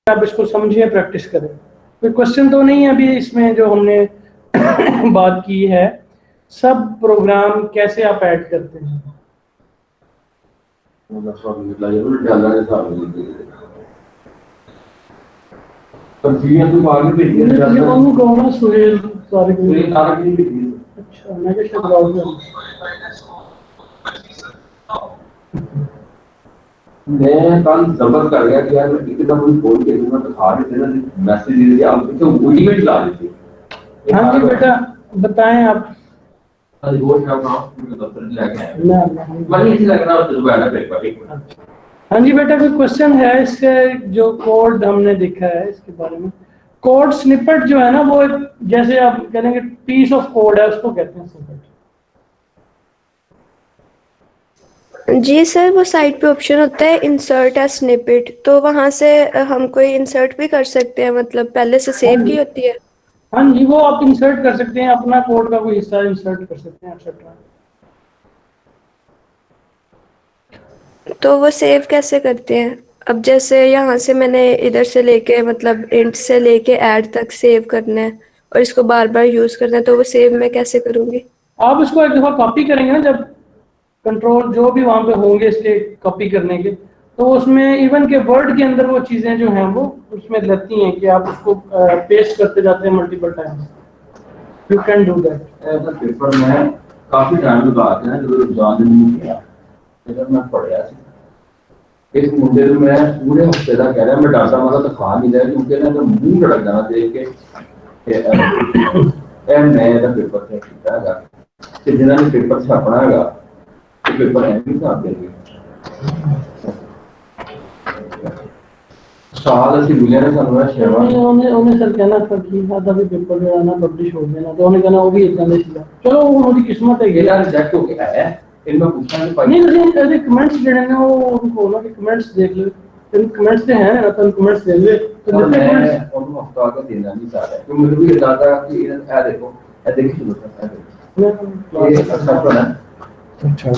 आप इसको समझिए, प्रैक्टिस करें। कोई क्वेश्चन तो नहीं है अभी इसमें जो हमने बात की है। सब प्रोग्राम कैसे आप ऐड करते हैं? सुहेल अच्छा, मैं मैं कल जबर कर गया कि यार मैं एकदम कोई फोन के दूंगा तो आ रहे थे ना मैसेज दे दिया, आप तो वो ईमेल ला रहे थे। हाँ जी बेटा बताएं आप। आज वो क्या काम मुझे दफ्तर लेके आया मैं इसी लग रहा तो वाला पेपर। हाँ जी बेटा, कोई क्वेश्चन है इसके? जो कोड हमने देखा है इसके बारे में, कोड स्निपेट जो है ना, वो जैसे आप कहेंगे पीस ऑफ कोड है, उसको कहते हैं स्निपेट। जी सर, वो साइड पे ऑप्शन होता है इंसर्ट अ स्निपेट, तो वहाँ से हम कोई इंसर्ट भी कर सकते हैं, मतलब पहले से सेव की होती है। हाँ जी, वो आप इंसर्ट कर सकते हैं, अपना कोड का कोई हिस्सा इंसर्ट कर सकते हैं एक्सेट्रा। तो वो सेव कैसे करते हैं? अब जैसे यहाँ से मैंने इधर से लेके मतलब इंट से लेके ऐड तक सेव करना है और इसको बार बार यूज करना है, तो वो सेव मैं कैसे करूँगी? आप इसको एक दफा कॉपी करेंगे ना, जब कंट्रोल जो भी वहां पे होंगे इसके कॉपी करने के, तो उसमें इवन के वर्ड के अंदर वो चीजें जो हैं वो उसमें रहती हैं कि आप उसको पेस्ट करते जाते हैं multiple times. You can do that. ऐसा पेपर में काफी टाइम लगा के ना जब एग्जाम नहीं किया जब मैं पढ़िया इस मुद्दे में मैं पूरे हफ्ते का कह रहा मैं डाटा वाला तो खा नहीं रहा क्योंकि ना तो मुंह लड़क जाना देख के मैं पेपर से किया जिन्होंने पेपर छापना है पेपर है नहीं साहब देंगे साल ਅਸੀਂ ਮਿਲਿਆ ਨਾ ਸਾਨੂੰ ਇਹ ਸ਼ੇਵਾ ਉਹਨੇ ਸਰ ਕਹਿਣਾ ਸਰ ਕੀ ਸਾਡਾ ਵੀ ਪੇਪਰ ਜਿਹੜਾ ਨਾ ਪਬਲਿਸ਼ ਹੋ ਗਿਆ ਨਾ, ਤੇ ਉਹਨੇ ਕਹਿਣਾ ਉਹ ਵੀ ਇਦਾਂ ਦੇ ਸੀਗਾ। ਚਲੋ ਉਹਦੀ ਕਿਸਮਤ ਹੈ, ਇਹਦਾ ਰਿਜੈਕਟ ਹੋ ਗਿਆ ਹੈ। ਇਹਨਾਂ ਪੁੱਛਾਂ ਕਿ ਨਹੀਂ ਤੁਸੀਂ ਇਹਦੇ ਕਮੈਂਟਸ ਜਿਹੜੇ ਨੇ ਉਹ ਉਹਨਾਂ ਦੇ ਕਮੈਂਟਸ ਦੇਖ ਲਓ। ਤੇ ਕਮੈਂਟਸ ਤੇ ਹੈ ਨਾ, ਤਾਂ ਕਮੈਂਟਸ ਦੇ ਲਓ। तो मैं ਉਹਨੂੰ ਹਫਤਾ ਕੇ ਦੇਣਾ ਨਹੀਂ ਚਾਹਦਾ ਕਿ ਮੈਨੂੰ ਵੀ ਇਦਾਂ ਦਾ ਕਿ ਇਹ ਦੇਖੋ देखिए ये एक्सेप्ट होना अच्छा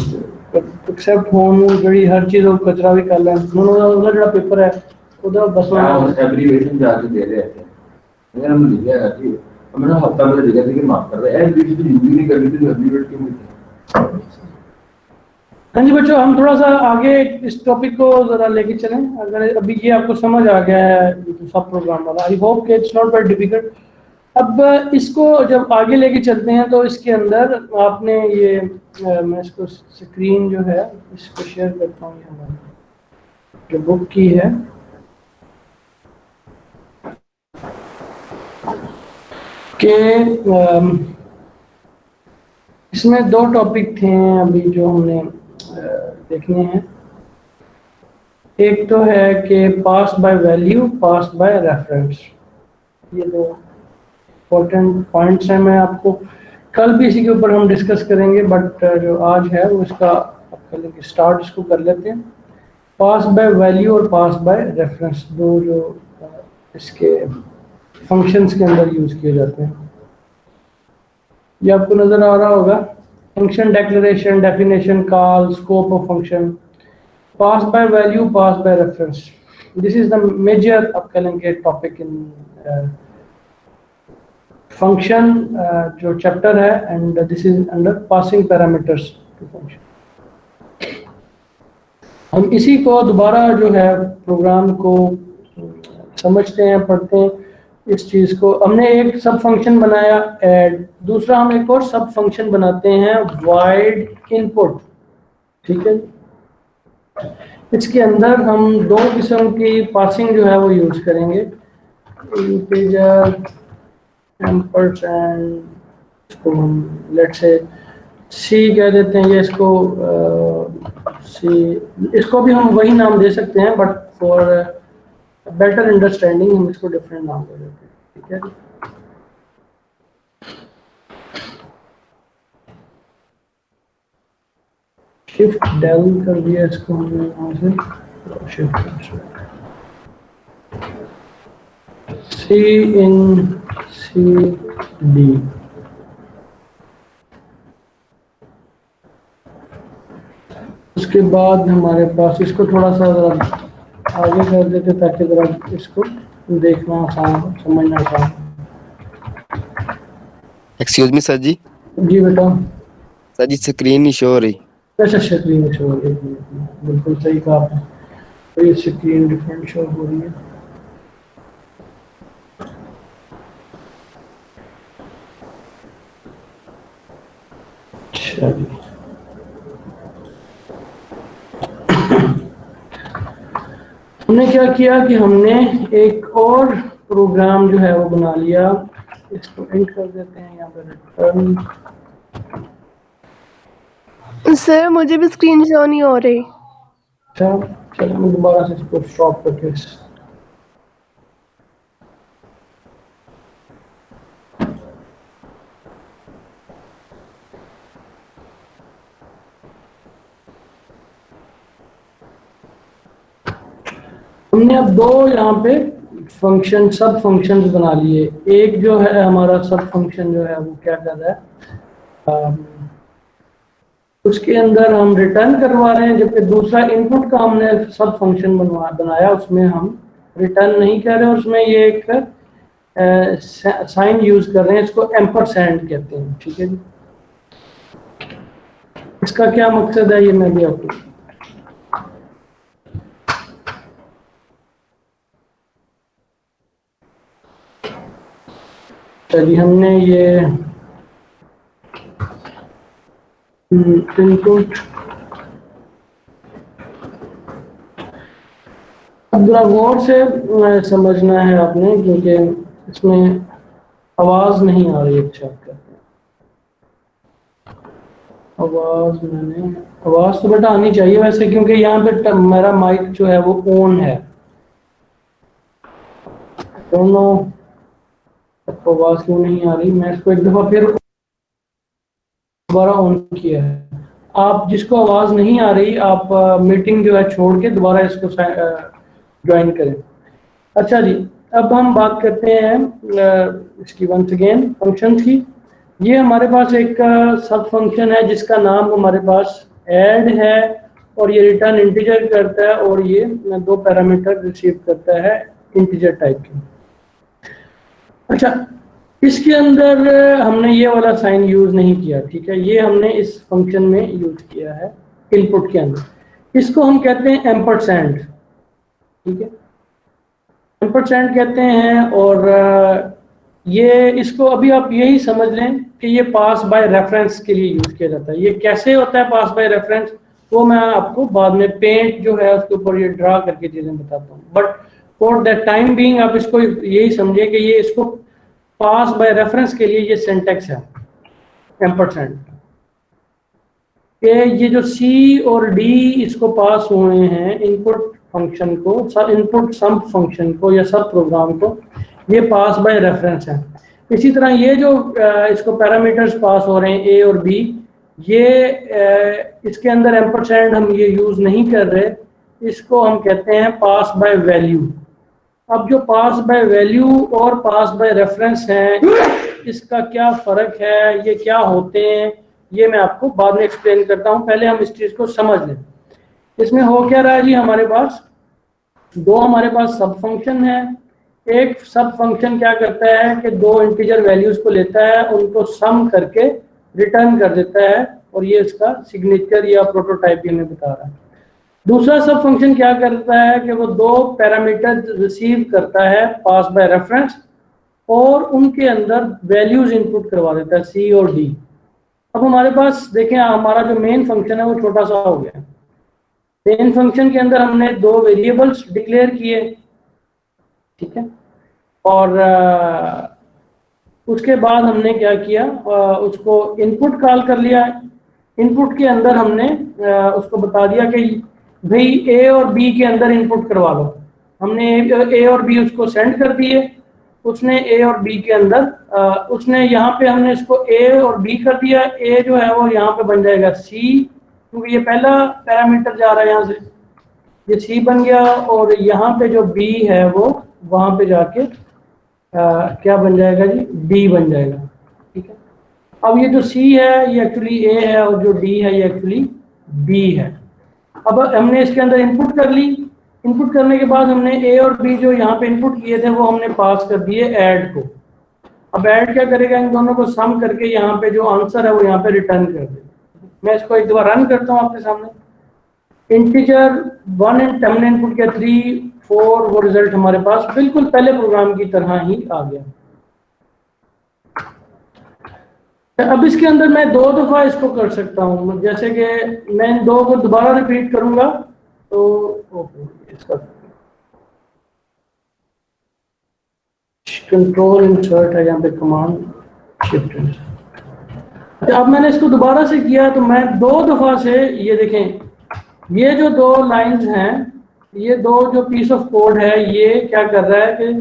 एक्सेप्ट होम जड़ी हर चीज और कचरा भी कर लें उन्होंने जड़ा पेपर है उधर बस एब्रीविएशन जाके दे रहे थे अगर हम लिख गया कि हमने हफ्ता में लिखा था कि माफ कर रहे हैं एब्रीविएशन तो यूज नहीं करनी थी एब्रीविएट क्यों लिखे। हाँ जी बच्चों हम थोड़ा सा आगे इस टॉपिक को जरा लेके चलें अगर अभी ये आपको समझ आ गया है सब प्रोग्राम वाला आई होप कि इट्स नॉट वेरी डिफिकल्ट। अब इसको जब आगे लेके चलते हैं तो इसके अंदर आपने ये मैं इसको स्क्रीन जो है इसको शेयर करता हूँ हमारी जो बुक की है कि इसमें दो टॉपिक थे अभी जो हमने देखने हैं। एक तो है कि pass by value pass by reference ये दो इम्पोर्टेंट पॉइंट्स हैं। मैं आपको कल भी इसी के ऊपर हम डिस्कस करेंगे बट जो आज है वो इसका कल स्टार्ट इसको कर लेते हैं। पास बाय वैल्यू और पास बाय रेफरेंस दो जो इसके फंक्शंस के अंदर यूज किए जाते हैं। ये आपको नजर आ रहा होगा function declaration definition call scope of function pass by value pass by reference this is the major आप कहेंगे टॉपिक इन फंक्शन जो चैप्टर है and this is under passing parameters to function. हम इसी को दोबारा जो है प्रोग्राम को समझते हैं पढ़ते हैं इस चीज को। हमने एक सब फंक्शन बनाया ऐड दूसरा हम एक और सब फंक्शन बनाते हैं void इनपुट ठीक है। इसके अंदर हम दो किस्म की पासिंग जो है वो यूज करेंगे इंटीजर एम्परसैंड इसको हम लेट से सी कह देते हैं ये इसको सी इसको भी हम वही नाम दे सकते हैं बट फॉर बेटर अंडरस्टैंडिंग हम इसको डिफरेंट नाम दे देते हैं ठीक है। शिफ्ट डेल कर दिया इसको हमने यहाँ से शिफ्ट सी इन सी डी उसके बाद हमारे पास इसको थोड़ा सा जरा आगे कर देते ताकि जरा इसको देखना आसान हो समझना आसान हो। एक्सक्यूज मी सर जी बेटा सर जी स्क्रीन नहीं शो हो रही। अच्छा स्क्रीन शो हो रही है बिल्कुल सही कहा आपने तो ये स्क्रीन डिफरेंट शो हो रही है। अच्छा जी हमने क्या किया कि हमने एक और प्रोग्राम जो है वो बना लिया इसको एंड कर देते हैं यहाँ पर रिटर्न। सर मुझे भी स्क्रीन शो नहीं हो रही। अच्छा चलो मैं दोबारा से इसको स्टॉप करके हमने अब दो यहाँ पे फंक्शन सब फंक्शंस बना लिए। एक जो है हमारा सब फंक्शन जो है वो क्या कर रहा है उसके अंदर हम रिटर्न करवा रहे हैं जबकि दूसरा इनपुट का हमने सब फंक्शन बनाया उसमें हम रिटर्न नहीं कर रहे हैं उसमें ये एक साइन यूज कर रहे हैं इसको एम्परसैंड कहते हैं ठीक है जी। इसका क्या मकसद है ये मैं भी आपको चलिए हमने ये इनपुट अब जरा गौर से समझना है आपने क्योंकि इसमें आवाज नहीं आ रही अच्छा करते आवाज तो बेटा आनी चाहिए वैसे क्योंकि यहाँ पे मेरा माइक जो है वो ऑन है दोनों आपको आवाज क्यों नहीं आ रही। मैं इसको एक दफा फिर दोबारा ऑन किया है। आप जिसको आवाज नहीं आ रही आप मीटिंग जो है छोड़ के दोबारा इसको ज्वाइन करें। अच्छा जी अब हम बात करते हैं इसकी वंस अगेन फंक्शंस की। ये हमारे पास एक सब फंक्शन है जिसका नाम हमारे पास ऐड है और ये रिटर्न इंटीजर करता है और ये 2 पैरामीटर रिसीव करता है इंटीजर टाइप के। अच्छा, इसके अंदर हमने ये वाला साइन यूज नहीं किया, ठीक है, ये हमने इस फंक्शन में यूज किया है इनपुट के अंदर। इसको हम कहते हैं एम्परसैंड, ठीक है, एम्परसैंड कहते हैं। और ये इसको अभी आप यही समझ लें कि ये पास बाय रेफरेंस के लिए यूज किया जाता है। ये कैसे होता है पास बाय रेफरेंस, वो मैं आपको बाद में पेंट जो है उसके ऊपर ये ड्रा करके चीजें बताता हूँ। But for that time being आप इसको यही समझिए कि ये इसको पास बाय रेफरेंस के लिए ये सिंटैक्स है एम्परसैंड के। ये जो C और D इसको पास हुए हैं इनपुट फंक्शन को, इनपुट सम फंक्शन को या सब प्रोग्राम को, ये पास बाय रेफरेंस है। इसी तरह ये जो इसको पैरामीटर्स पास हो रहे हैं A और B, ये इसके अंदर एम्परसैंड हम ये यूज नहीं कर रहे, इसको हम कहते हैं पास बाय वैल्यू। अब जो पास बाय वैल्यू और पास बाय रेफरेंस है, इसका क्या फर्क है, ये क्या होते हैं, ये मैं आपको बाद में एक्सप्लेन करता हूँ। पहले हम इस चीज को समझ लें। इसमें हो क्या रहा है जी, हमारे पास हमारे पास सब फंक्शन है। एक सब फंक्शन क्या करता है कि 2 इंटीजर वैल्यूज को लेता है, उनको सम करके रिटर्न कर देता है और ये इसका सिग्नेचर या प्रोटोटाइप भी हमें बता रहा है। दूसरा सब फंक्शन क्या करता है कि वो 2 पैरामीटर रिसीव करता है पास बाय रेफरेंस और उनके अंदर वैल्यूज इनपुट करवा देता है C और D। अब हमारे पास देखें, हमारा जो मेन फंक्शन है वो छोटा सा हो गया। मेन फंक्शन के अंदर हमने 2 वेरिएबल्स डिक्लेयर किए, ठीक है, और उसके बाद हमने क्या किया, उसको इनपुट कॉल कर लिया। इनपुट के अंदर हमने उसको बता दिया कि भाई A और B के अंदर इनपुट करवा लो। हमने A और B उसको सेंड कर दिए, उसने A और B के अंदर उसने यहाँ पे हमने इसको A और B कर दिया। A जो है वो यहाँ पे बन जाएगा C, क्योंकि ये पहला पैरामीटर जा रहा है यहाँ से, ये C बन गया। और यहाँ पे जो B है वो वहाँ पे जाके क्या बन जाएगा जी, D बन जाएगा, ठीक है। अब ये जो C है ये एक्चुअली A है और जो D है ये एक्चुअली B है। अब हमने इसके अंदर इनपुट कर ली। इनपुट करने के बाद हमने A और B जो यहाँ पे इनपुट किए थे वो हमने पास कर दिए ऐड को। अब ऐड क्या करेगा, इन दोनों को सम करके यहाँ पे जो आंसर है वो यहाँ पे रिटर्न कर देगा। मैं इसको एक बार रन करता हूँ आपके सामने। इंटीजर 1 हमने इनपुट किया, 3, 4, वो रिजल्ट हमारे पास बिल्कुल पहले प्रोग्राम की तरह ही आ गया। अब इसके अंदर मैं 2 दफा इसको कर सकता हूँ, जैसे कि मैं इन 2 को दोबारा रिपीट करूंगा तो इसका कंट्रोल इंसर्ट है यहाँ पे, कमांड शिफ्ट। अच्छा, अब मैंने इसको दोबारा से किया तो मैं 2 दफा से, ये देखें, ये जो 2 लाइंस हैं, ये 2 जो पीस ऑफ कोड है, ये क्या कर रहा है कि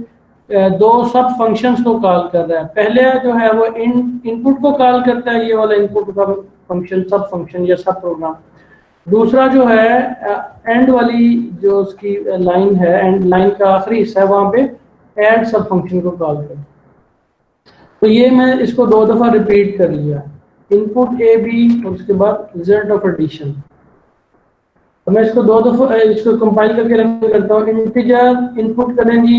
2 सब फंक्शंस को कॉल कर रहा है। पहले जो है वो इनपुट को कॉल करता है, ये वाला इनपुट का फंक्शन, सब फंक्शन या सब प्रोग्राम। दूसरा जो है एंड वाली जो उसकी लाइन है, एंड लाइन का आखिरी हिस्सा है, वहाँ पे ऐड सब फंक्शन को कॉल कर। तो ये मैं इसको 2 दफा रिपीट कर लिया, इनपुट AB और उसके बाद रिजल्ट ऑफ एडिशन। तो मैं इसको 2 दफा इसको कंपाइल करके रन करता हूँ। इंटीजर इनपुट करें जी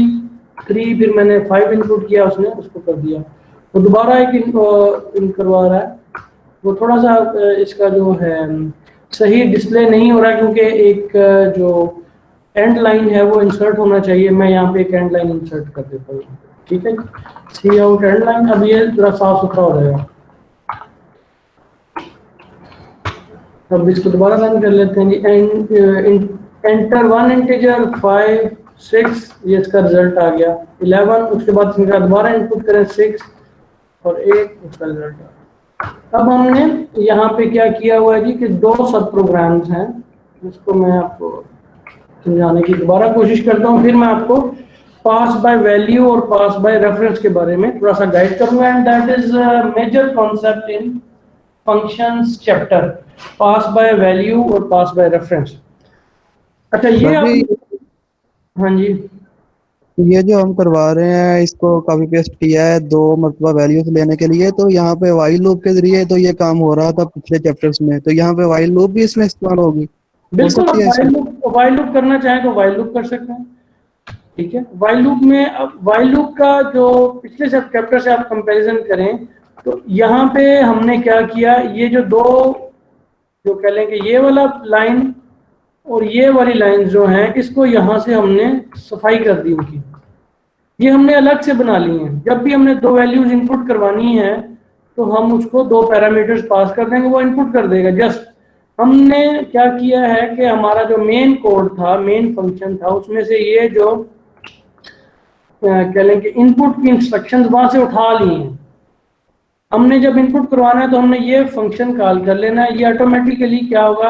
3, फिर मैंने 5 इनपुट किया, उसने उसको कर दिया। तो दोबारा एक इन करवा रहा है, वो थोड़ा सा इसका जो है सही डिस्प्ले नहीं हो रहा है, क्योंकि एक जो एंड लाइन है वो इंसर्ट होना चाहिए। मैं यहाँ पे एक एंड लाइन इंसर्ट कर देता हूँ, ठीक है। सी आउट एंड लाइन, अब ये थोड़ा साफ सुथरा हो जाएगा। अब इसको दोबारा रन कर लेते हैं जी। एंटर 1 इंटीजर 5, 6, ये इसका रिजल्ट आ गया। 11, उसके बाद इनका दोबारा इनपुट करें 6 और 1, उसका रिजल्ट आ गया। अब हमने यहाँ पे क्या किया हुआ है जी कि 2 सब प्रोग्राम्स हैं, इसको मैं आपको समझाने की दोबारा कोशिश करता हूँ। फिर मैं आपको पास बाय वैल्यू और पास बाय रेफरेंस के बारे में थोड़ा सा गाइड करूंगा, and that is major concept in functions chapter, pass by value और पास बाय रेफरेंस। अच्छा, ये आप, हाँ जी ये जो हम करवा रहे हैं इसको कॉपी पेस्ट किया है 2 मरतबा वैल्यूज लेने के लिए, तो यहाँ पे वाइल लूप के जरिए तो ये काम हो रहा था पिछले चैप्टर्स में, तो यहाँ पे वाइल लूप भी इसमें इस्तेमाल होगी, हो बिल्कुल। सकती है इसमें? वाइल लूप करना चाहें तो वाइल लूप कर सकते हैं, ठीक है। वाइल लूप में, अब वाइल लूप का जो पिछले सब चैप्टर से आप कंपैरिजन करें तो यहाँ पे हमने क्या किया, ये जो दो जो कह लें कि ये वाला लाइन और ये वाली लाइन जो हैं, इसको यहाँ से हमने सफाई कर दी उनकी, ये हमने अलग से बना ली हैं। जब भी हमने 2 वैल्यूज इनपुट करवानी है तो हम उसको 2 पैरामीटर्स पास कर देंगे, वो इनपुट कर देगा। जस्ट हमने क्या किया है कि हमारा जो मेन कोड था, मेन फंक्शन था, उसमें से ये जो कह लें कि इनपुट की इंस्ट्रक्शंस वहां से उठा ली हैं। हमने जब इनपुट करवाना है तो हमने ये फंक्शन कॉल कर लेना है, ये ऑटोमेटिकली क्या होगा,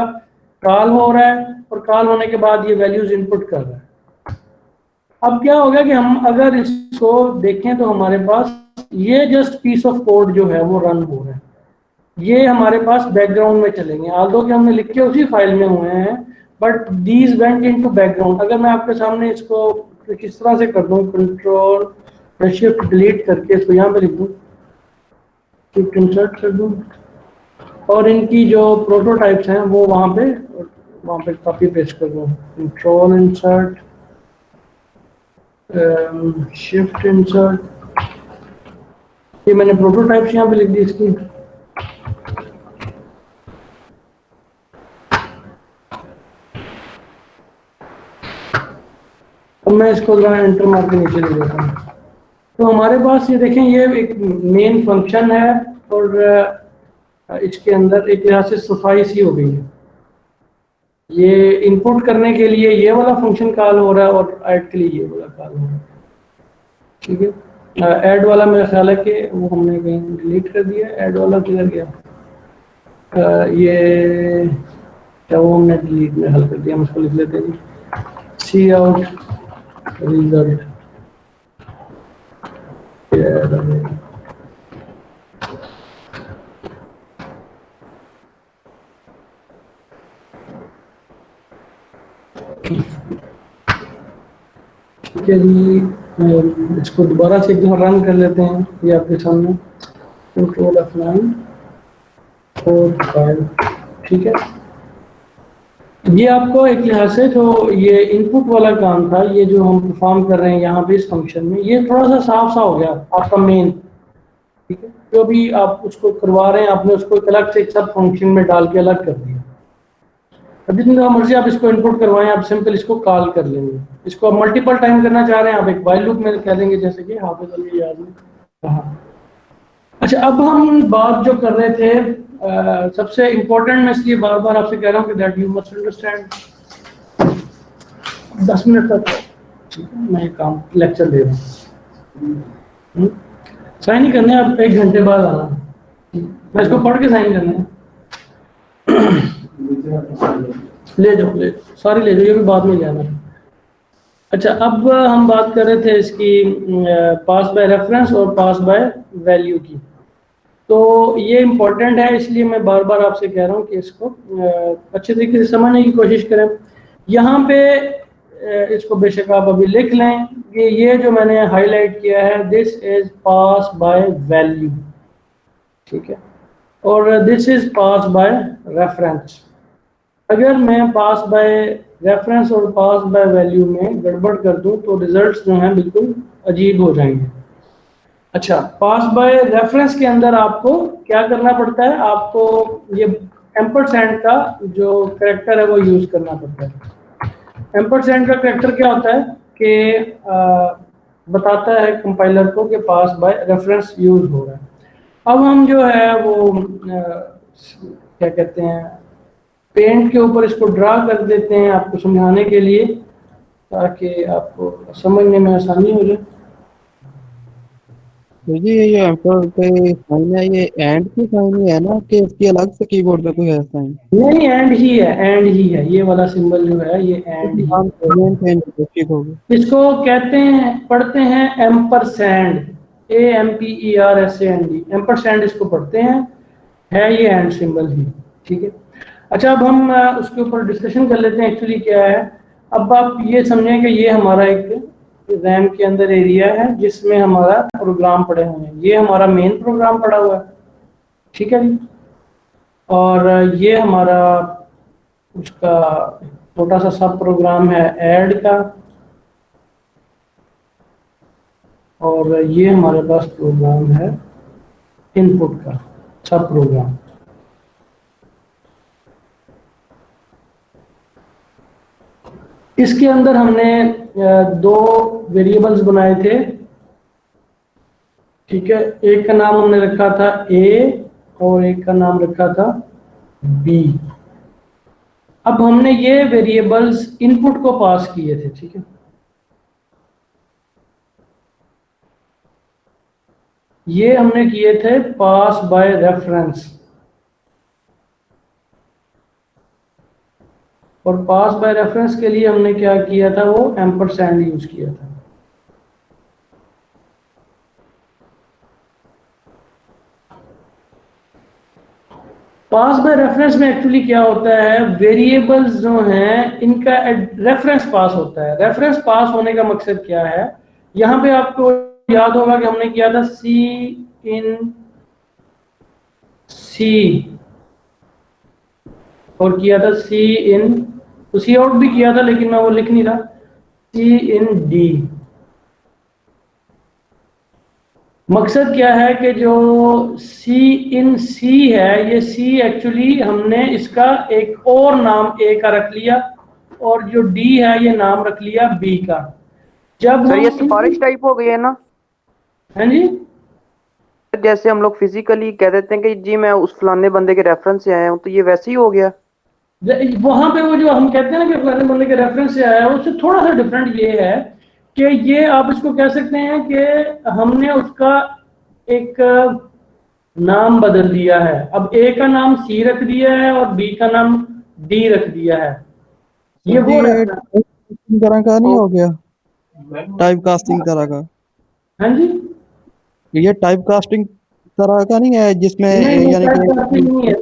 कॉल हो रहा है और कॉल होने के बाद ये वैल्यूज इनपुट कर रहा है। अब क्या होगा कि हम अगर इसको देखें तो हमारे पास ये जस्ट पीस ऑफ कोड जो है वो रन हो रहा है, ये हमारे पास बैकग्राउंड में चलेंगे, आल्दो कि हमने लिख के उसी फाइल में हुए हैं, but these went into background. अगर मैं आपके सामने इसको किस तरह से कर दूं, कंट्रोल शिफ्ट डिलीट करके इसको यहाँ पे लिख दूं, शिफ्ट इंसर्ट कर दूं, और इनकी जो प्रोटोटाइप्स हैं वो वहाँ पे कॉपी पेस्ट कर दूं, कंट्रोल इंसर्ट, शिफ्ट इंसर्ट, ये मैंने प्रोटोटाइप्स यहाँ पे लिख दी इसकी। अब मैं इसको जरा एंटर मार के नीचे ले लेता हूँ। तो हमारे पास ये देखें, ये एक मेन फंक्शन है और इसके अंदर एक लिहाज से सफाई सी हो गई है। ये इनपुट करने के लिए ये वाला फंक्शन कॉल हो रहा है और ऐड के लिए ये वाला कॉल हो रहा है, ठीक है। ऐड वाला मेरा ख्याल है कि वो हमने कहीं डिलीट कर दिया, ऐड वाला किधर गया, ये क्या वो हमने डिलीट में हल कर दिया, हम उसको लिख लेते हैं, सी आउट रिजल्ट। ठीक है जी, इसको दोबारा से एक दफा रन कर लेते हैं। ये आपके सामने कंट्रोल F9 4 5, ठीक है। ये आपको एक लिहाज से जो ये इनपुट वाला काम था, ये जो हम परफॉर्म कर रहे हैं यहाँ पे इस फंक्शन में, ये थोड़ा सा साफ सा हो गया आपका मेन, ठीक है। जो भी आप उसको करवा रहे हैं आपने उसको एक अलग से एक सब फंक्शन में डाल के अलग कर दिया। अब जितनी दफा मर्जी आप इसको इनपुट करवाएं, आप सिंपल इसको कॉल कर लेंगे। इसको आप मल्टीपल टाइम करना चाह रहे हैं, आप एक वाइल लूप में कह देंगे, जैसे कि हाफिज अली याद में कहा। अच्छा, अब हम बात जो कर रहे थे सबसे इम्पोर्टेंट, मैं इसलिए बार बार आपसे कह रहा हूँ कि that you must understand. 10 minute तक मैं काम लेक्चर दे रहा हूँ, साइन नहीं करने, आप 1 घंटे बाद आना, मैं इसको पढ़ के साइन करने ले जाओ, सारी ले जाओ, ये भी बाद में जाना। अच्छा, अब हम बात कर रहे थे इसकी पास बाय रेफरेंस और पास बाय वैल्यू की। तो ये इम्पोर्टेंट है, इसलिए मैं बार बार आपसे कह रहा हूँ कि इसको अच्छे तरीके से समझने की कोशिश करें। यहाँ पे इसको बेशक आप अभी लिख लें कि ये जो मैंने हाईलाइट किया है, this is pass by value, ठीक है, और this is pass by reference. अगर मैं पास बाय रेफरेंस और पास बाय वैल्यू में गड़बड़ कर दूं तो रिजल्ट्स जो हैं बिल्कुल अजीब हो जाएंगे। अच्छा, पास बाय रेफरेंस के अंदर आपको क्या करना पड़ता है, आपको ये एम्परसैंड का जो कैरेक्टर है वो यूज करना पड़ता है। एम्परसैंड का कैरेक्टर क्या होता है कि बताता है कंपाइलर को कि पास बाय रेफरेंस यूज हो रहा है। अब हम जो है वो क्या कहते हैं, पेंट के ऊपर इसको ड्रा कर देते हैं आपको समझाने के लिए, ताकि आपको समझने में आसानी हो जाए। तो जी ये एम्पर पे साइन है, ये एंड की साइन ही है ना, कि इसकी अलग से कीबोर्ड पे कोई है साइन? नहीं, एंड ही है, एंड ही है, ये वाला सिंबल जो है ये एंड ही। ठीक हो गया। इसको कहते हैं, पढ़ते हैं एम्परसैंड, AMPERSAND, एम्परसैंड इसको पढ़ते हैं, है ये एंड सिंबल ही, ठीक है। अच्छा, अब हम उसके ऊपर डिस्कशन कर लेते हैं एक्चुअली क्या है। अब आप ये समझें कि ये हमारा एक रैम के अंदर एरिया है जिसमें हमारा प्रोग्राम पड़े हुए हैं। ये हमारा मेन प्रोग्राम पड़ा हुआ है, ठीक है जी। और ये हमारा उसका छोटा सा सब प्रोग्राम है ऐड का, और ये हमारे पास प्रोग्राम है इनपुट का सब प्रोग्राम। इसके अंदर हमने दो वेरिएबल्स बनाए थे, ठीक है। एक का नाम हमने रखा था ए और एक का नाम रखा था बी। अब हमने ये वेरिएबल्स इनपुट को पास किए थे, ठीक है। ये हमने किए थे पास बाय रेफरेंस, और पास बाय रेफरेंस के लिए हमने क्या किया था, वो एम्परसैंड यूज किया था। पास बाय रेफरेंस में एक्चुअली क्या होता है, वेरिएबल्स जो हैं इनका रेफरेंस पास होता है। रेफरेंस पास होने का मकसद क्या है, यहाँ पे आपको याद होगा कि हमने किया था सी इन सी और किया था सी इन, तो सी आउट भी किया था लेकिन मैं वो लिख नहीं रहा, सी इन डी। मकसद क्या है कि जो सी इन सी है, ये सी एक्चुअली हमने इसका एक और नाम ए का रख लिया, और जो डी है ये नाम रख लिया बी का। जब सर ये सिफारिश टाइप हो गई है ना? हाँ जी, जैसे हम लोग फिजिकली कह देते हैं कि जी मैं उस फलाने बंदे के रेफरेंस से आया हूँ, तो ये वैसे ही हो गया। वहां पे वो जो हम कहते हैं ना कि फलाने बंदे के रेफरेंस से आया है, उससे थोड़ा सा डिफरेंट ये है कि ये आप इसको कह सकते हैं कि हमने उसका एक नाम बदल दिया है। अब ए का नाम सी रख दिया है और बी का नाम डी रख दिया है। ये वो तरह का नहीं हो गया, टाइप कास्टिंग तरह का? हाँ जी, ये टाइप कास्टिंग तरह का नहीं है जिसमें यानी कि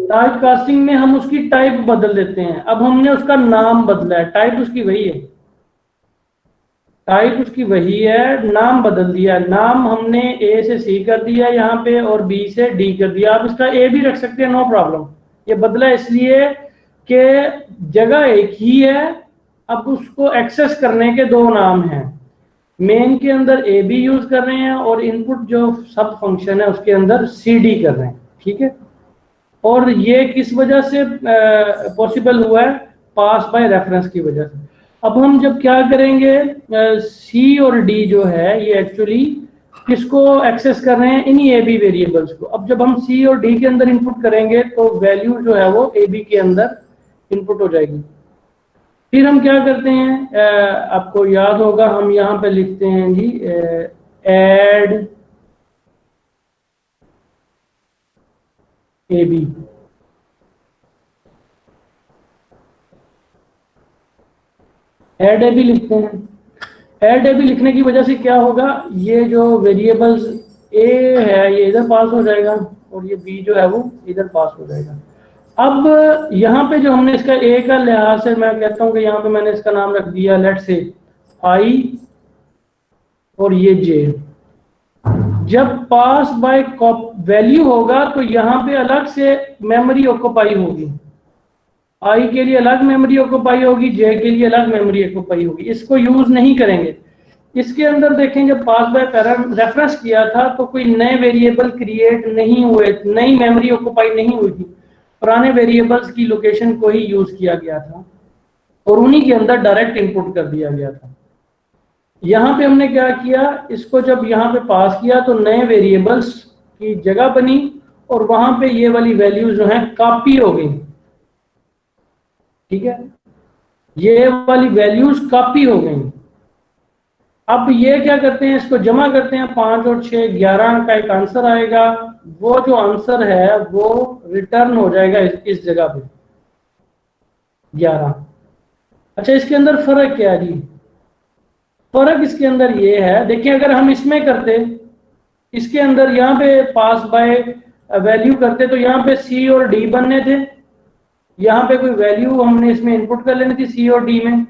टाइप कास्टिंग में हम उसकी टाइप बदल देते हैं। अब हमने उसका नाम बदला है, टाइप उसकी वही है, टाइप उसकी वही है, नाम बदल दिया। नाम हमने ए से सी कर दिया यहाँ पे और बी से डी कर दिया। आप इसका ए भी रख सकते हैं, नो प्रॉब्लम। ये बदला इसलिए कि जगह एक ही है, अब उसको एक्सेस करने के दो नाम हैं। मेन के अंदर ए बी यूज कर रहे हैं और इनपुट जो सब फंक्शन है उसके अंदर सी डी कर रहे हैं, ठीक है। और ये किस वजह से पॉसिबल हुआ है, पास बाय रेफरेंस की वजह से। अब हम जब क्या करेंगे, सी और डी जो है ये एक्चुअली किसको एक्सेस कर रहे हैं, इन्हीं ए बी वेरिएबल्स को। अब जब हम सी और डी के अंदर इनपुट करेंगे तो वैल्यू जो है वो ए बी के अंदर इनपुट हो जाएगी। फिर हम क्या करते हैं, आपको याद होगा हम यहाँ पे लिखते हैं जी add A B. Add A B लिखते हैं। ऐड ए बी लिखने की वजह से क्या होगा, ये जो वेरिएबल्स ए है ये इधर पास हो जाएगा और ये बी जो है वो इधर पास हो जाएगा। अब यहाँ पे जो हमने इसका ए का लिहाज से मैं कहता हूँ कि यहाँ पे मैंने इसका नाम रख दिया लेट से आई और ये जे। जब पास बाय वैल्यू होगा तो यहाँ पे अलग से मेमोरी ऑक्यूपाई होगी, आई के लिए अलग मेमोरी ऑक्यूपाई होगी, जे के लिए अलग मेमोरी ऑक्यूपाई होगी। इसको यूज नहीं करेंगे। इसके अंदर देखें जब पास बाय रेफरेंस किया था तो कोई नए वेरिएबल क्रिएट नहीं हुए, नई मेमोरी ऑक्यूपाई नहीं हुई थी। पुराने वेरिएबल्स की लोकेशन को ही यूज किया गया था और उन्हीं के अंदर डायरेक्ट इनपुट कर दिया गया था। यहाँ पे हमने क्या किया, इसको जब यहाँ पे पास किया तो नए वेरिएबल्स की जगह बनी और वहां पे ये वाली वैल्यूज जो है कॉपी हो गई, ठीक है। ये वाली वैल्यूज कॉपी हो गई। अब ये क्या करते हैं, इसको जमा करते हैं, 5 और 6 11 का एक आंसर आएगा। वो जो आंसर है वो रिटर्न हो जाएगा इस जगह पे 11। अच्छा, इसके अंदर फर्क क्या है जी? फर्क इसके अंदर ये है, देखिए अगर हम इसमें करते, इसके अंदर यहाँ पे पास बाय वैल्यू करते तो यहाँ पे सी और डी बनने थे, यहाँ पे कोई वैल्यू हमने इसमें इनपुट कर लेनी थी सी और डी में।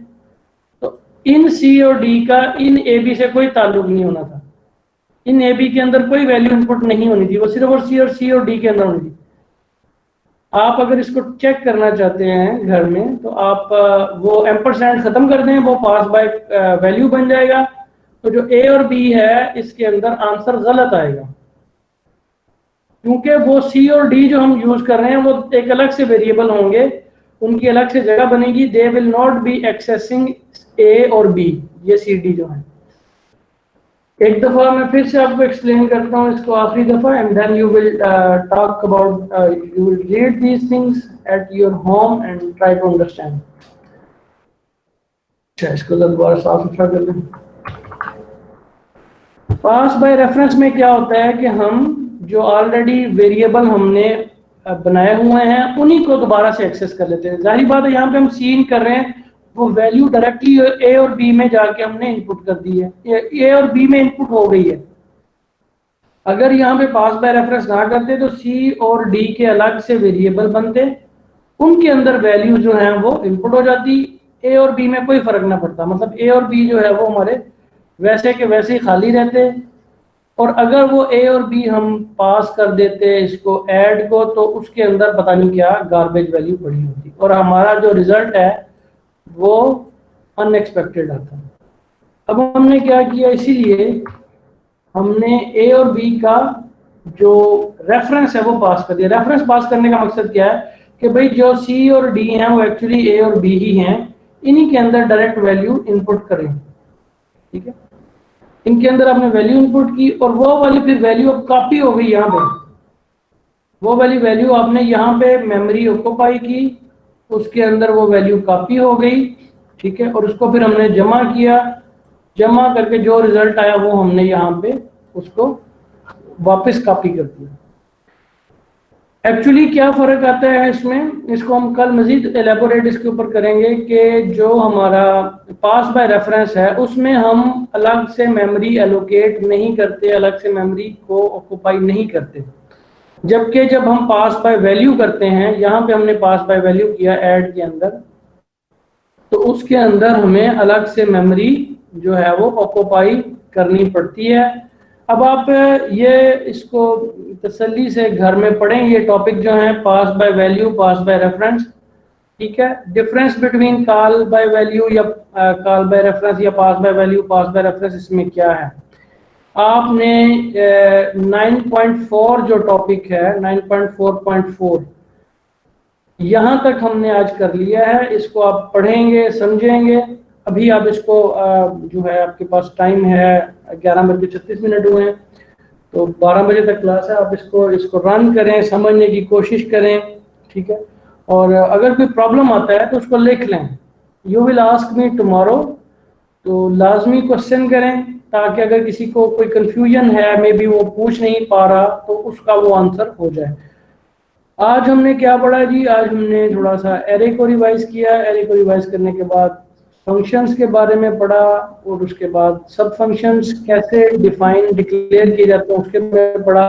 तो इन सी और डी का इन ए बी से कोई ताल्लुक नहीं होना था, इन ए बी के अंदर कोई वैल्यू इनपुट नहीं होनी थी, वो सिर्फ और सी और डी के अंदर होनी थी। आप अगर इसको चेक करना चाहते हैं घर में तो आप वो एम्परसैंड खत्म कर दें, वो पास बाय वैल्यू बन जाएगा। तो जो ए और बी है इसके अंदर आंसर गलत आएगा, क्योंकि वो सी और डी जो हम यूज कर रहे हैं वो एक अलग से वेरिएबल होंगे, उनकी अलग से जगह बनेगी। They will not be accessing A और बी, ये सी डी जो है। एक दफा मैं फिर से आपको एक्सप्लेन करता हूँ इसको आखिरी दफा, and then you will talk about, you will read these things at your home and try to understand. अच्छा, इसको दोबारा साफ सुथरा कर लें। पास बाय रेफरेंस में क्या होता है कि हम जो ऑलरेडी वेरिएबल हमने बनाए हुए हैं उन्हीं को दोबारा से एक्सेस कर लेते हैं। जाहिर बात है यहाँ पे हम सीन कर रहे हैं, वो वैल्यू डायरेक्टली ए और बी में जाके हमने इनपुट कर दी है, ए और बी में इनपुट हो गई है। अगर यहाँ पे पास बाय रेफरेंस ना करते तो सी और डी के अलग से वेरिएबल बनते, उनके अंदर वैल्यू जो है वो इनपुट हो जाती, ए और बी में कोई फर्क ना पड़ता। मतलब ए और बी जो है वो हमारे वैसे के वैसे ही खाली रहते, और अगर वो ए और बी हम पास कर देते इसको ऐड को, तो उसके अंदर पता नहीं क्या गार्बेज वैल्यू पड़ी होती और हमारा जो रिजल्ट है वो अनएक्सपेक्टेड आता है। अब हमने क्या किया, इसीलिए हमने ए और बी का जो रेफरेंस है वो पास कर दिया। रेफरेंस पास करने का मकसद क्या है कि भाई जो सी और डी हैं वो एक्चुअली ए और बी ही हैं, इन्हीं के अंदर डायरेक्ट वैल्यू इनपुट करें। ठीक है, इनके अंदर आपने वैल्यू इनपुट की और वो वाली फिर वैल्यू अब कॉपी हो गई यहाँ पे, वो वाली वैल्यू आपने यहाँ पे मेमोरी ऑक्यूपाई की, उसके अंदर वो वैल्यू कॉपी हो गई। ठीक है, और उसको फिर हमने जमा किया, जमा करके जो रिजल्ट आया वो हमने यहाँ पे उसको वापस कॉपी कर दिया। एक्चुअली क्या फर्क आता है इसमें, इसको हम कल मजीद एलेबोरेट इसके ऊपर करेंगे कि जो हमारा पास बाय रेफरेंस है उसमें हम अलग से मेमोरी एलोकेट नहीं करते, अलग से मेमोरी को ऑक्यूपाई नहीं करते। जबकि जब हम पास बाय वैल्यू करते हैं, यहाँ पे हमने पास बाय वैल्यू किया ऐड के अंदर, तो उसके अंदर हमें अलग से मेमोरी जो है वो ऑक्यूपाई करनी पड़ती है। अब आप ये इसको तसल्ली से घर में पढ़ें, ये टॉपिक जो है pass by value, pass by reference. ठीक है, difference between call by value या कॉल बाय रेफरेंस या pass by value, pass by reference, इसमें क्या है। आपने 9.4 जो टॉपिक है 9.4.4 यहाँ तक हमने आज कर लिया है। इसको आप पढ़ेंगे, समझेंगे। अभी आप इसको जो है आपके पास टाइम है 11:36 हुए हैं, तो 12 बजे तक क्लास है। आप इसको रन करें, समझने की कोशिश करें। ठीक है, और अगर कोई प्रॉब्लम आता है तो उसको लिख लें। You will ask me tomorrow, तो लाजमी क्वेश्चन करें ताकि अगर किसी को कोई कंफ्यूजन है, मे बी वो पूछ नहीं पा रहा, तो उसका वो आंसर हो जाए। आज हमने क्या पढ़ा जी, आज हमने थोड़ा सा एरे को रिवाइज किया। एरे को रिवाइज करने के बाद फंक्शंस के बारे में पढ़ा, और उसके बाद सब फंक्शंस कैसे डिफाइन डिक्लेयर किए जाते हैं उसके बारे में पढ़ा।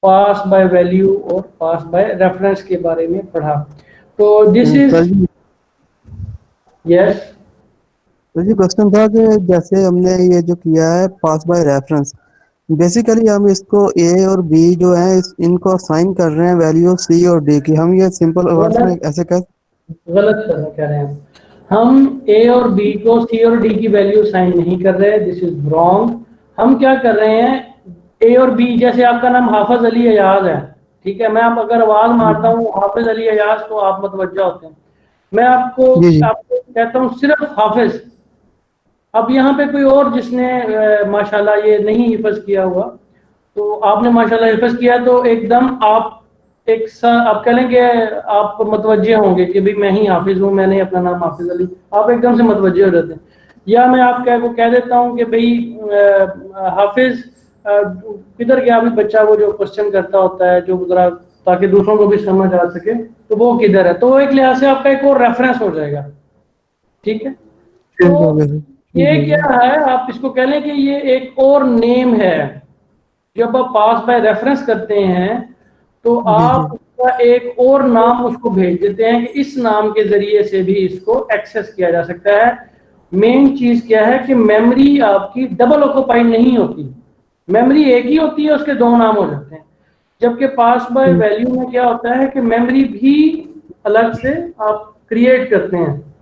पास बाय वैल्यू और पास बाय रेफरेंस के बारे में पढ़ा। तो दिस इज यस। तो जी क्वेश्चन था कि जैसे हमने ये जो किया है पास बाय रेफरेंस, बेसिकली हम इसको ए और बी जो है इनको असाइन कर रहे हैं वैल्यू सी और डी की। हम ये सिंपल वर्ड्स में ऐसे गलत कह रहे हैं। हम ए और बी को सी और डी की वैल्यू साइन नहीं कर रहे, दिस इज रॉन्ग। हम क्या कर रहे हैं, ए और बी, जैसे आपका नाम हाफिज अली अयाज है, ठीक है, मैं आप अगर आवाज मारता हूँ हाफिज अली अयाज तो आप मतवज्जा होते हैं। मैं आपको कहता हूँ सिर्फ हाफिज। अब यहाँ पे कोई और जिसने माशाल्लाह ये नहीं हिफज किया हुआ, तो आपने माशाल्लाह हिफज किया, तो एकदम आप आप कह लेंगे आप मतवज्जे होंगे कि भाई मैं ही हाफिज हूँ, मैंने अपना नाम हाफिज अली, आप एकदम से मतवज्जे हो जाते हैं। या मैं आप कह देता हूँ कि भाई हाफिज किधर गया अभी बच्चा, वो जो क्वेश्चन करता होता है, जो जरा ताकि दूसरों को भी समझ आ सके, तो वो किधर है, तो एक लिहाज से आपका एक और रेफरेंस हो जाएगा। ठीक है, तो ये क्या है, आप इसको कह लें कि ये एक और नेम है। जब आप पास बाय रेफरेंस करते हैं तो आप उसका एक और नाम उसको भेज देते हैं कि इस नाम के जरिए से भी इसको एक्सेस किया जा सकता है। मेन चीज क्या है कि मेमोरी आपकी डबल ऑक्यूपाइड नहीं होती, मेमोरी एक ही होती है, उसके दो नाम हो जाते हैं। जबकि पास बाय वैल्यू में क्या होता है कि मेमोरी भी अलग से आप क्रिएट करते हैं।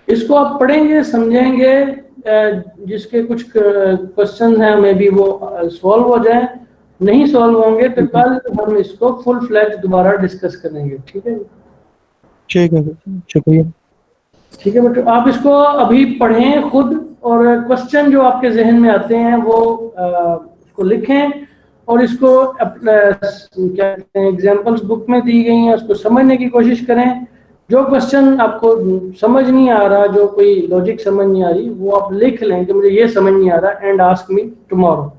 इसको आप पढ़ेंगे, समझेंगे, जिसके कुछ क्वेश्चन हैं मे बी वो सॉल्व हो जाए, नहीं सॉल्व होंगे तो कल हम इसको फुल फ्लैज दोबारा डिस्कस करेंगे। ठीक है, ठीक है, शुक्रिया। ठीक है बेटा, आप इसको अभी पढ़ें खुद, और क्वेश्चन जो आपके जहन में आते हैं वो उसको लिखें, और इसको क्या कहते हैं एग्जाम्पल्स बुक में दी गई हैं उसको समझने की कोशिश करें। जो क्वेश्चन आपको समझ नहीं आ रहा, जो कोई लॉजिक समझ नहीं आ रही, वो आप लिख लें कि मुझे ये समझ नहीं आ रहा, एंड आस्क मी टुमारो।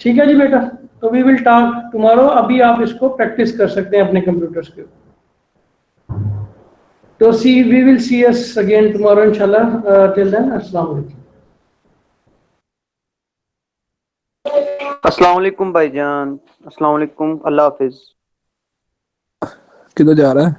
ठीक है जी बेटा, तो वी विल टॉक टुमारो। अभी आप इसको प्रैक्टिस कर सकते हैं अपने कंप्यूटर्स के। तो we will see us again tomorrow इंशाल्लाह। टिल देन अस्सलाम वालेकुम। अस्सलाम वालेकुम भाईजान, अस्सलाम वालेकुम, अल्लाह हाफिज। किधर जा रहा है?